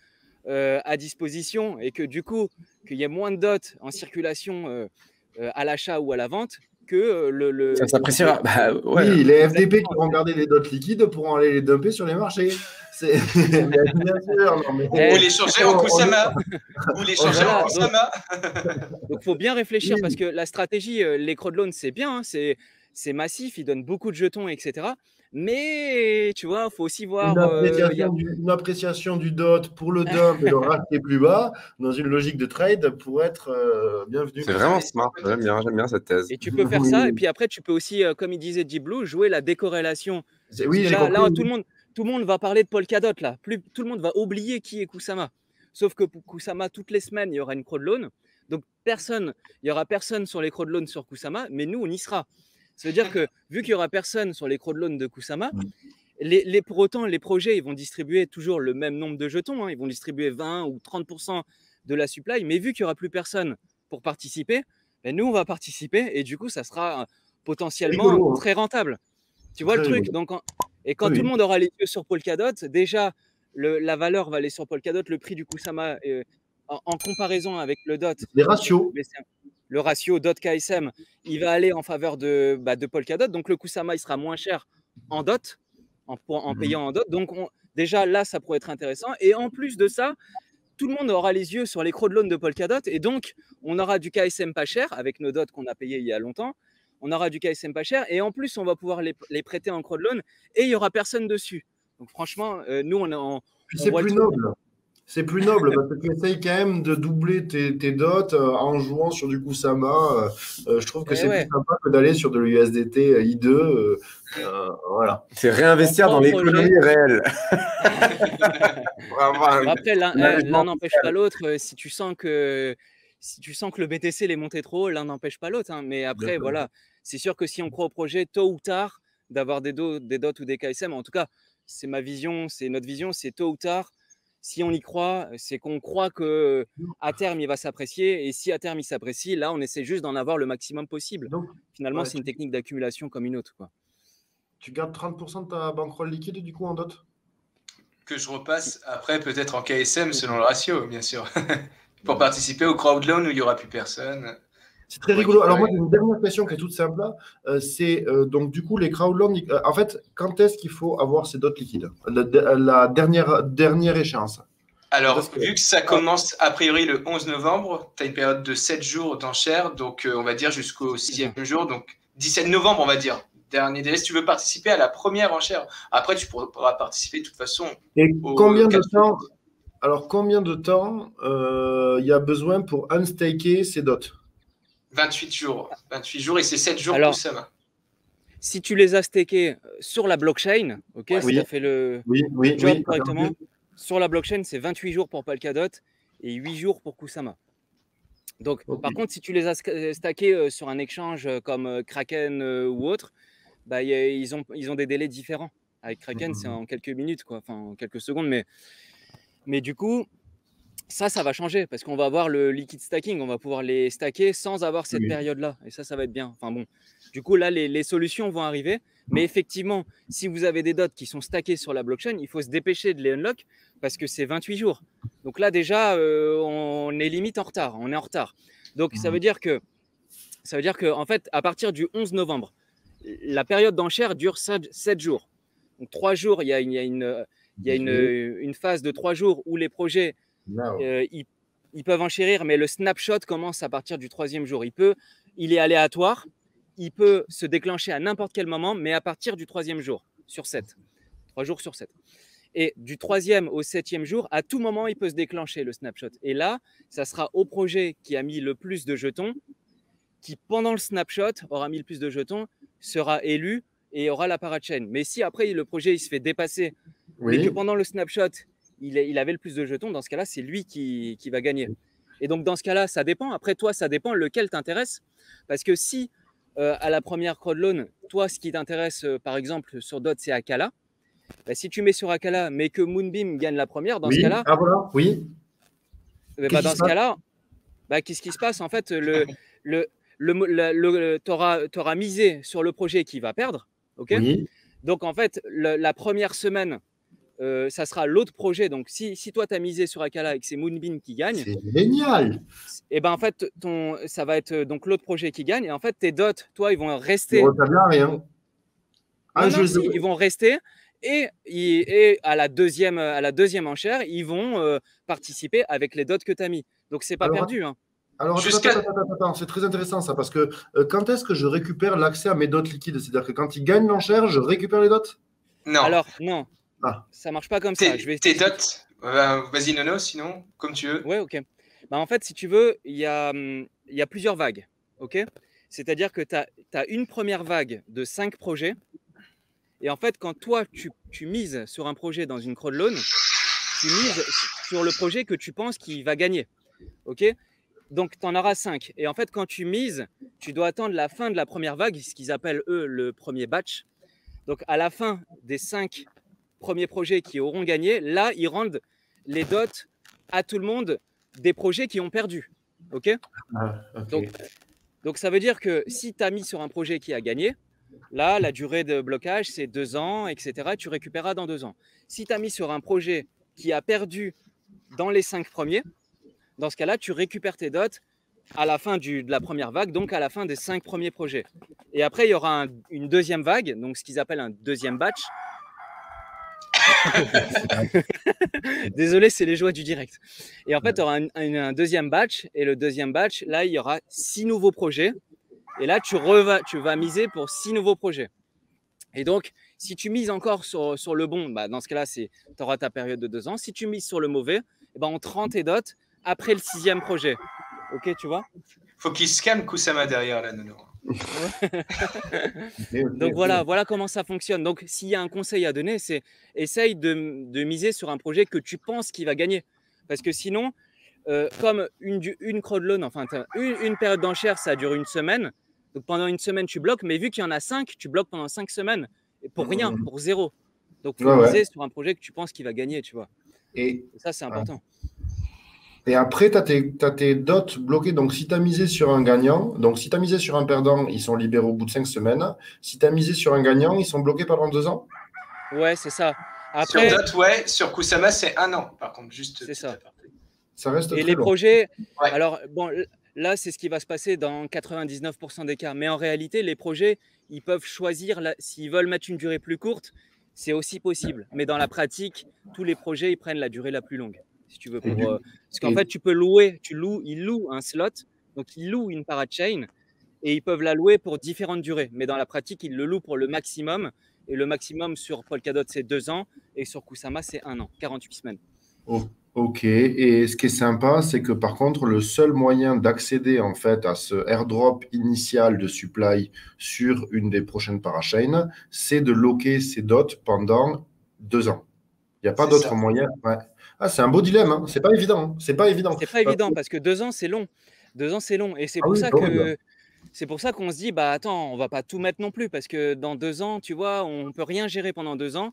à disposition et que, du coup, qu'il y ait moins de dots en circulation à l'achat ou à la vente, que
ça s'appréciera.
Oui, les FDP qui vont garder les dots liquides pourront aller les dumper sur les marchés. Bien sûr.
Ou les changer en Kusama.
Donc, il faut bien réfléchir parce que la stratégie, les crowdloans, c'est bien, hein, c'est massif, ils donnent beaucoup de jetons, etc. Mais tu vois, il faut aussi voir.
Une appréciation du dot pour le dump et le racheter plus bas dans une logique de trade pour être bienvenu.
C'est vraiment smart. J'aime bien cette thèse.
Et tu peux faire ça. Et puis après, tu peux aussi, comme il disait Deep Blue, jouer la décorrélation.
Oui,
là, tout le monde va parler de Polkadot. Là. Tout le monde va oublier qui est Kusama. Sauf que pour Kusama, toutes les semaines, il y aura une crowdloan. Donc, il n'y aura personne sur les crowdloans sur Kusama, mais nous, on y sera. Ça veut dire que vu qu'il n'y aura personne sur les crowdloans de Kusama, pour autant, les projets ils vont distribuer toujours le même nombre de jetons. Hein, ils vont distribuer 20 ou 30% de la supply. Mais vu qu'il n'y aura plus personne pour participer, ben nous, on va participer. Et du coup, ça sera potentiellement très rentable. Tu vois le truc. Donc, quand tout le monde aura les yeux sur Polkadot, déjà, la valeur va aller sur Polkadot. Le prix du Kusama, en comparaison avec le DOT.
Les ratios.
Le ratio DOT-KSM, il va aller en faveur de Polkadot. Donc, le Kusama, il sera moins cher en DOT, en payant en DOT. Donc, déjà, là, ça pourrait être intéressant. Et en plus de ça, tout le monde aura les yeux sur les crowdloans de Polkadot. Et donc, on aura du KSM pas cher avec nos DOT qu'on a payés il y a longtemps. On aura du KSM pas cher. Et en plus, on va pouvoir les prêter en crowdloan et il n'y aura personne dessus. Donc, franchement, nous, on est en.
C'est plus noble. c'est plus noble parce que tu essayes quand même de doubler tes dots en jouant sur du Kusama. Je trouve que c'est plus sympa que d'aller sur de l'USDT I2. Voilà.
C'est réinvestir dans l'économie réelle.
Après, l'un n'empêche pas l'autre. Si tu sens que le BTC est monté trop haut, l'un n'empêche pas l'autre. Hein. Mais après, voilà, c'est sûr que si on croit au projet, tôt ou tard, d'avoir des dots ou des KSM, en tout cas, c'est ma vision, c'est notre vision, c'est tôt ou tard. Si on y croit, c'est qu'on croit qu'à terme, il va s'apprécier. Et si à terme, il s'apprécie, là, on essaie juste d'en avoir le maximum possible. Donc, finalement, c'est une technique d'accumulation comme une autre. Quoi.
Tu gardes 30% de ta bankroll liquide, du coup, en dot?
Que je repasse après, peut-être en KSM, selon le ratio, bien sûr. Pour participer au crowd loan où il n'y aura plus personne.
C'est très rigolo. Alors moi, j'ai une dernière question qui est toute simple. C'est donc du coup les crowd loans. En fait, quand est-ce qu'il faut avoir ces dots liquides? La dernière échéance.
Alors, vu que ça commence a priori le 11 novembre, tu as une période de 7 jours d'enchères, donc on va dire jusqu'au 6e jour, donc 17 novembre, on va dire. Dernier délai, si tu veux participer à la première enchère. Après, tu pourras participer de toute façon.
Et combien de temps? Alors, combien de temps il y a besoin pour unstaker ces dots?
28 jours. 28 jours et c'est 7 jours pour ça.
Si tu les as stakés sur la blockchain, si tu as fait le job correctement, sur la blockchain, c'est 28 jours pour Polkadot et 8 jours pour Kusama. Donc, par contre, si tu les as stackés sur un exchange comme Kraken ou autre, bah, ils ont des délais différents. Avec Kraken, c'est en quelques minutes, enfin en quelques secondes, mais du coup, ça va changer parce qu'on va avoir le liquid stacking, on va pouvoir les stacker sans avoir cette période-là. Et ça va être bien. Enfin bon, du coup, là, les solutions vont arriver. Mais effectivement, si vous avez des dots qui sont stackés sur la blockchain, il faut se dépêcher de les unlock parce que c'est 28 jours. Donc là, déjà, on est limite en retard. On est en retard. Donc, ça veut dire que, en fait, à partir du 11 novembre, la période d'enchère dure 7 jours. Donc, 3 jours, il y a une phase de 3 jours où les projets ils peuvent enchérir, mais le snapshot commence à partir du 3e jour. Il est aléatoire, il peut se déclencher à n'importe quel moment, mais à partir du 3e jour sur 7. 3 jours sur 7. Et du 3e au 7e jour, à tout moment, il peut se déclencher le snapshot. Et là, ça sera au projet qui a mis le plus de jetons, qui pendant le snapshot aura mis le plus de jetons, sera élu et aura la parachain. Mais si après le projet il se fait dépasser, mais que pendant le snapshot, il avait le plus de jetons, dans ce cas-là, c'est lui qui va gagner. Et donc, dans ce cas-là, ça dépend. Après, toi, ça dépend lequel t'intéresse. Parce que si, à la première crowd loan, toi, ce qui t'intéresse, par exemple, sur DOT, c'est Akala, bah, si tu mets sur Akala, mais que Moonbeam gagne la première, dans ce cas-là…
Ah voilà, oui.
Dans ce cas-là, qu'est-ce qui se passe? En fait, t'auras misé sur le projet qui va perdre. Donc, en fait, la première semaine… ça sera l'autre projet. Donc, si toi, tu as misé sur Akala et que c'est Moonbeam qui gagne,
c'est génial.
Et ben en fait, ça va être donc l'autre projet qui gagne. Et en fait, tes dots, toi, ils vont rester.
Rien.
Ils vont rester. Et à la deuxième enchère, ils vont participer avec les dots que tu as mis. Donc, c'est pas perdu. Hein.
Alors, attends, c'est très intéressant ça, parce que quand est-ce que je récupère l'accès à mes dots liquides? C'est-à-dire que quand ils gagnent l'enchère, je récupère les dots?
Non.
Alors, non. Ça marche pas comme ça.
Tes dots, vas-y Nono, sinon, comme tu veux.
Ouais, ok. En fait, si tu veux, il y a plusieurs vagues. C'est-à-dire que tu as une première vague de 5 projets. Et en fait, quand toi, tu mises sur un projet dans une crowd loan, tu mises sur le projet que tu penses qu'il va gagner. Donc, tu en auras 5. Et en fait, quand tu mises, tu dois attendre la fin de la première vague, ce qu'ils appellent, eux, le premier batch. Donc, à la fin des 5 premiers projets qui auront gagné, là, ils rendent les dots à tout le monde des projets qui ont perdu. Donc, ça veut dire que si tu as mis sur un projet qui a gagné, là, la durée de blocage, c'est 2 ans, etc. Tu récupéreras dans 2 ans. Si tu as mis sur un projet qui a perdu dans les 5 premiers, dans ce cas-là, tu récupères tes dots à la fin de la première vague, donc à la fin des 5 premiers projets. Et après, il y aura une deuxième vague, donc ce qu'ils appellent un deuxième batch. Désolé, c'est les joies du direct. Et en fait, tu auras un deuxième batch. Et le deuxième batch, là, il y aura 6 nouveaux projets. Et là, tu vas miser pour 6 nouveaux projets. Et donc, si tu mises encore sur le bon, dans ce cas-là, tu auras ta période de 2 ans. Si tu mises sur le mauvais, eh ben, on te rend tes dots après le 6e projet. Ok, tu vois?
Faut qu'il se calme, Kusama derrière là, Nono.
Donc voilà comment ça fonctionne. Donc s'il y a un conseil à donner, c'est essaye de miser sur un projet que tu penses qu'il va gagner. Parce que sinon, comme une crowd-loan, enfin une période d'enchère, ça dure une semaine. Donc pendant une semaine, tu bloques, mais vu qu'il y en a 5, tu bloques pendant 5 semaines. Et pour rien, pour zéro. Donc il faut miser sur un projet que tu penses qu'il va gagner, tu vois. Et ça, c'est important.
Et après, tu as tes dots bloqués. Donc, si tu as misé sur un gagnant, donc si tu as misé sur un perdant, ils sont libérés au bout de 5 semaines. Si tu as misé sur un gagnant, ils sont bloqués pendant 2 ans.
Ouais, c'est ça. Après,
sur dot, ouais. Sur Kusama, c'est 1 an. Par contre, juste.
C'est ça.
Ça reste
et
très
les
long.
projets, alors bon, là, c'est ce qui va se passer dans 99% des cas. Mais en réalité, les projets, ils peuvent choisir, s'ils veulent mettre une durée plus courte, c'est aussi possible. Mais dans la pratique, tous les projets, ils prennent la durée la plus longue. Si tu veux, parce qu'en fait, tu peux louer, ils louent un slot, donc ils louent une parachain et ils peuvent la louer pour différentes durées. Mais dans la pratique, ils le louent pour le maximum. Et le maximum sur Polkadot, c'est 2 ans et sur Kusama, c'est 1 an, 48 semaines.
Oh, ok. Et ce qui est sympa, c'est que par contre, le seul moyen d'accéder en fait à ce airdrop initial de supply sur une des prochaines parachains, c'est de locker ses dots pendant 2 ans. Il n'y a pas d'autre moyen. Ouais. Ah, c'est un beau dilemme, hein. C'est pas évident. Hein. C'est pas évident.
C'est pas évident parce que 2 ans, c'est long. 2 ans, c'est long. Et c'est pour ça que c'est pour ça qu'on se dit, bah attends, on va pas tout mettre non plus parce que dans 2 ans, tu vois, on peut rien gérer pendant 2 ans.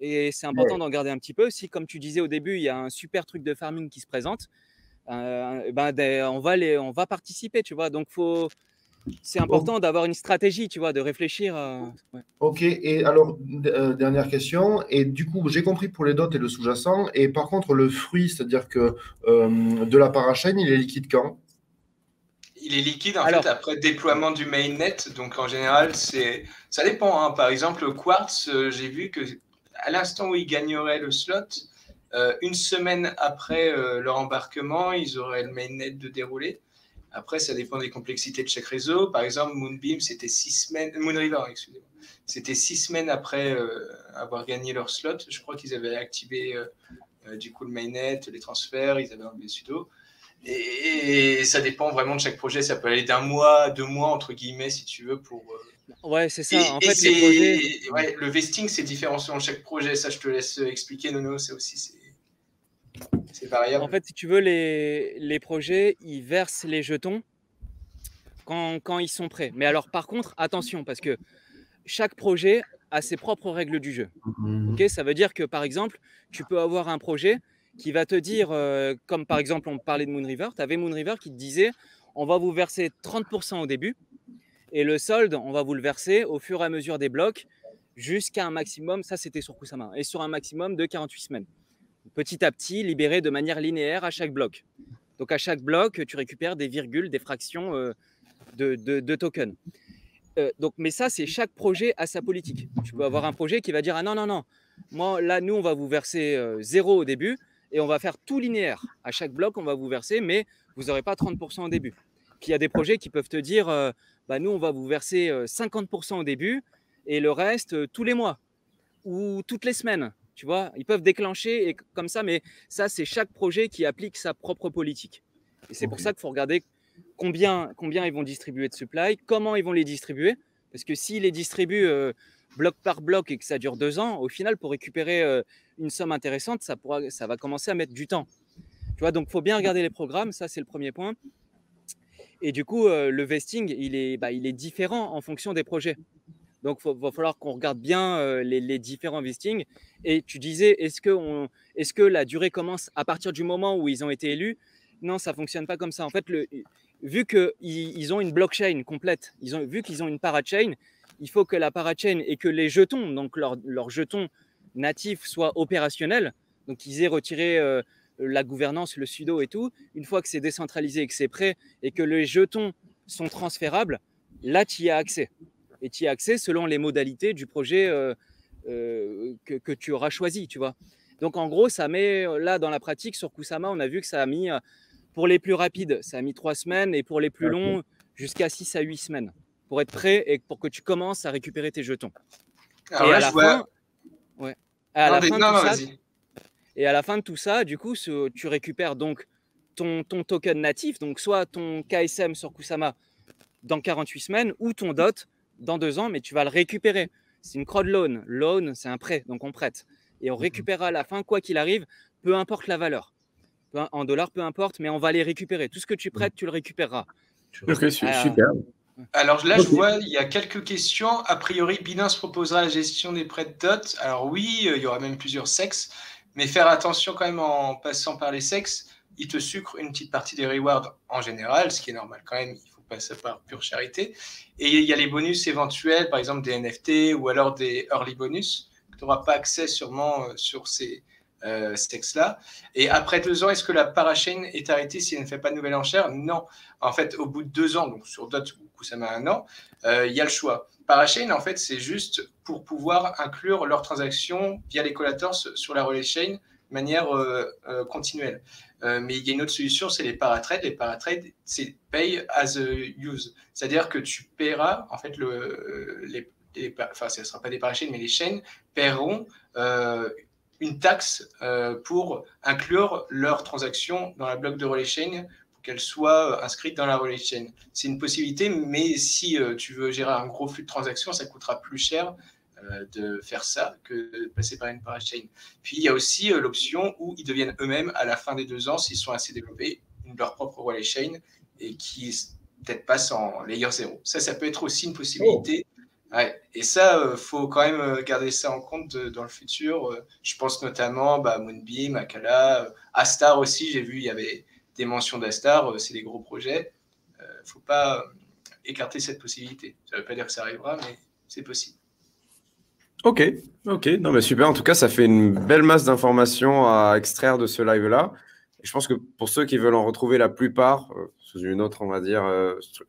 Et c'est important d'en garder un petit peu. Si, comme tu disais au début, il y a un super truc de farming qui se présente, on va participer, tu vois. Donc c'est important d'avoir une stratégie, tu vois, de réfléchir.
Ok, et alors, dernière question, et du coup, j'ai compris pour les dots et le sous-jacent, et par contre, le fruit, c'est-à-dire que de la parachain, il est liquide quand?
Il est liquide en fait après déploiement du mainnet, donc en général, ça dépend. Hein. Par exemple, Quartz, j'ai vu que à l'instant où ils gagneraient le slot, une semaine après leur embarquement, ils auraient le mainnet de dérouler. Après, ça dépend des complexités de chaque réseau. Par exemple, Moonbeam, c'était 6 semaines. Moonriver, excusez-moi. C'était 6 semaines après avoir gagné leur slot. Je crois qu'ils avaient activé du coup le mainnet, les transferts, ils avaient enlevé le sudo. Et ça dépend vraiment de chaque projet. Ça peut aller d'1 mois, 2 mois, entre guillemets, si tu veux, pour.
Ouais, c'est ça. En fait, les projets.
Ouais, le vesting, c'est différent selon chaque projet. Ça, je te laisse expliquer, Nono. Ça aussi, c'est variable.
En fait, si tu veux, les projets, ils versent les jetons quand ils sont prêts. Mais alors, par contre, attention, parce que chaque projet a ses propres règles du jeu. Okay, ça veut dire que, par exemple, tu peux avoir un projet qui va te dire, comme par exemple, on parlait de Moonriver, tu avais Moonriver qui te disait, on va vous verser 30% au début, et le solde, on va vous le verser au fur et à mesure des blocs, jusqu'à un maximum, ça c'était sur Kusama, et sur un maximum de 48 semaines. Petit à petit, libéré de manière linéaire à chaque bloc. Donc à chaque bloc, tu récupères des virgules, des fractions de tokens. Donc, mais ça, c'est chaque projet à sa politique. Tu peux avoir un projet qui va dire, ah non, non, non, moi, là, nous, on va vous verser 0 au début et on va faire tout linéaire. À chaque bloc, on va vous verser, mais vous n'aurez pas 30% au début. Puis il y a des projets qui peuvent te dire, bah, nous, on va vous verser 50% au début et le reste tous les mois ou toutes les semaines. Tu vois, ils peuvent déclencher et comme ça, mais ça, c'est chaque projet qui applique sa propre politique. Et c'est pour ça qu'il faut regarder combien ils vont distribuer de supply, comment ils vont les distribuer. Parce que s'ils les distribuent bloc par bloc et que ça dure 2 ans, au final, pour récupérer une somme intéressante, ça va commencer à mettre du temps. Tu vois, donc il faut bien regarder les programmes, ça c'est le premier point. Et du coup, le vesting, il est différent en fonction des projets. Donc, il va falloir qu'on regarde bien les différents vestings. Et tu disais, est-ce que la durée commence à partir du moment où ils ont été élus? Non, ça ne fonctionne pas comme ça. En fait, vu qu'ils ont une blockchain complète, vu qu'ils ont une parachain, il faut que la parachain et que les jetons, donc leurs jetons natifs, soient opérationnels. Donc, ils aient retiré la gouvernance, le sudo et tout. Une fois que c'est décentralisé et que c'est prêt et que les jetons sont transférables, là, tu y as accès. Et tu y as accès selon les modalités du projet que tu auras choisi, tu vois. Donc, en gros, ça met, là, dans la pratique, sur Kusama, on a vu que ça a mis, pour les plus rapides, ça a mis 3 semaines, et pour les plus longs, jusqu'à 6 à 8 semaines, pour être prêt et pour que tu commences à récupérer tes jetons.
Alors
et
là,
à la fin, ouais. À la fin de tout ça, Et à la fin de tout ça, du coup, tu récupères donc ton token natif, donc soit ton KSM sur Kusama dans 48 semaines ou ton DOT dans 2 ans, mais tu vas le récupérer. C'est une crowd loan. Loan, c'est un prêt, donc on prête. Et on récupérera à la fin, quoi qu'il arrive, peu importe la valeur. En dollars, peu importe, mais on va les récupérer. Tout ce que tu prêtes, tu le récupéreras.
Ok, super.
Alors là, je vois, il y a quelques questions. A priori, Binance proposera la gestion des prêts de dot. Alors oui, il y aura même plusieurs sexes, mais faire attention quand même en passant par les sexes. Ils te sucrent une petite partie des rewards en général, ce qui est normal quand même. Il faut passer par pure charité. Et il y a les bonus éventuels, par exemple des NFT ou alors des early bonus. Tu n'auras pas accès sûrement sur ces sexes-là. Et après 2 ans, est-ce que la parachain est arrêtée si elle ne fait pas de nouvelle enchère? Non. En fait, au bout de 2 ans, donc sur DOT, ça met 1 an, il y a le choix. Parachain, en fait, c'est juste pour pouvoir inclure leurs transactions via les collators sur la relay chain de manière continuelle. Mais il y a une autre solution, c'est les paratrades. Les paratrades, c'est pay as use. C'est-à-dire que tu paieras, en fait, enfin, ce ne sera pas des parachains, mais les chaînes paieront une taxe pour inclure leurs transactions dans la bloc de relay chain pour qu'elles soient inscrites dans la relay chain. C'est une possibilité, mais si tu veux gérer un gros flux de transactions, ça coûtera plus cher de faire ça que de passer par une parachain. Puis il y a aussi l'option où ils deviennent eux-mêmes à la fin des 2 ans, s'ils sont assez développés, leur propre relay chain et qui peut-être passent en layer 0. Ça peut être aussi une possibilité. Ouais. Et ça, faut quand même garder ça en compte dans le futur. Je pense notamment Moonbeam, Akala, Astar aussi. J'ai vu, il y avait des mentions d'Astar. C'est des gros projets. Faut pas écarter cette possibilité. Ça ne veut pas dire que ça arrivera, mais c'est possible.
Ok. Non, mais super. En tout cas, ça fait une belle masse d'informations à extraire de ce live-là. Et je pense que pour ceux qui veulent en retrouver la plupart sous une autre, on va dire,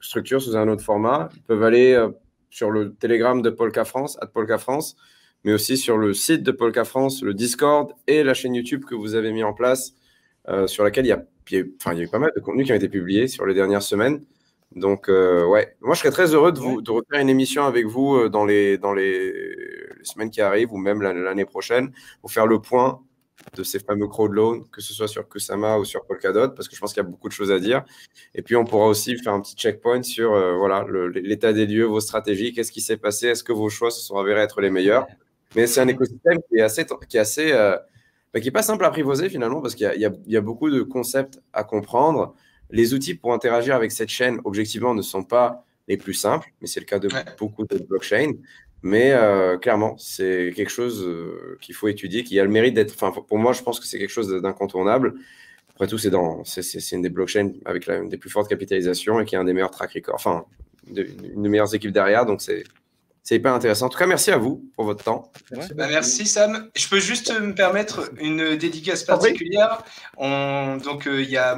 structure, sous un autre format, ils peuvent aller sur le Telegram de Polka France, @PolkaFrance, mais aussi sur le site de Polka France, le Discord et la chaîne YouTube que vous avez mis en place, sur laquelle il y a eu pas mal de contenus qui ont été publiés sur les dernières semaines. Donc, ouais, moi, je serais très heureux de refaire une émission avec vous dans les semaines qui arrivent ou même l'année prochaine pour faire le point de ces fameux crowd loans, que ce soit sur Kusama ou sur Polkadot, parce que je pense qu'il y a beaucoup de choses à dire. Et puis, on pourra aussi faire un petit checkpoint sur voilà, l'état des lieux, vos stratégies, qu'est-ce qui s'est passé, est-ce que vos choix se sont avérés être les meilleurs. Mais c'est un écosystème qui est pas simple à apprivoiser finalement, parce qu'il y a beaucoup de concepts à comprendre. Les outils pour interagir avec cette chaîne, objectivement, ne sont pas les plus simples, mais c'est le cas de beaucoup de blockchains. Mais clairement, c'est quelque chose qu'il faut étudier, qui a le mérite d'être. Enfin, pour moi, je pense que c'est quelque chose d'incontournable. Après tout, c'est une des blockchains avec une des plus fortes capitalisations et qui a un des meilleurs track records, enfin, une des meilleures équipes derrière. Donc, c'est hyper intéressant. En tout cas, merci à vous pour votre temps.
Merci Sam. Je peux juste me permettre une dédicace particulière. Donc il y a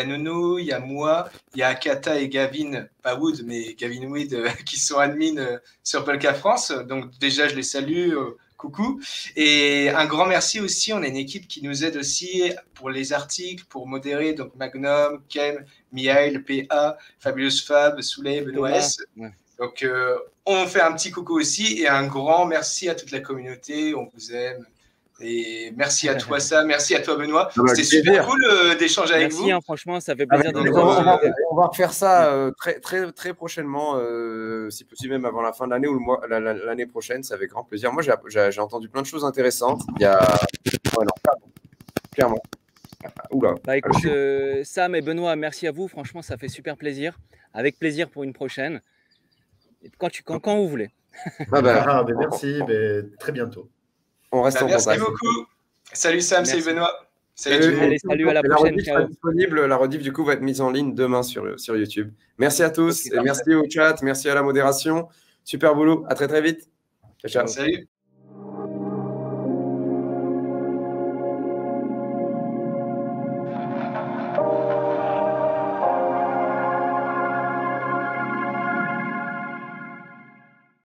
Nono, il y a moi, il y a Akata et Gavin, pas Wood, mais Gavin Wood qui sont admins sur Polka France. Donc déjà, je les salue. Coucou. Et un grand merci aussi. On a une équipe qui nous aide aussi pour les articles, pour modérer. Donc Magnum, Kem, Mihail, PA, Fabulous Fab, Souley, Benoît S. Donc, on fait un petit coucou aussi et un grand merci à toute la communauté. On vous aime. Et merci à toi, Sam. Merci à toi, Benoît. C'était super cool d'échanger avec vous.
Merci, franchement, ça fait plaisir de nous
voir. On va refaire ça très prochainement, si possible même avant la fin de l'année ou l'année prochaine. C'est avec grand plaisir. Moi, j'ai entendu plein de choses intéressantes. Il y a... Ouais, non, clairement. Oula.
Écoute, Sam et Benoît, merci à vous. Franchement, ça fait super plaisir. Avec plaisir pour une prochaine. Quand vous voulez.
Merci, très bientôt.
On reste en contact.
Merci beaucoup. Salut Sam, salut Benoît.
Salut, à la prochaine.
La rediff du coup va être mise en ligne demain sur YouTube. Merci à tous et merci au chat, merci à la modération. Super boulot. À très vite. Ciao.
Salut.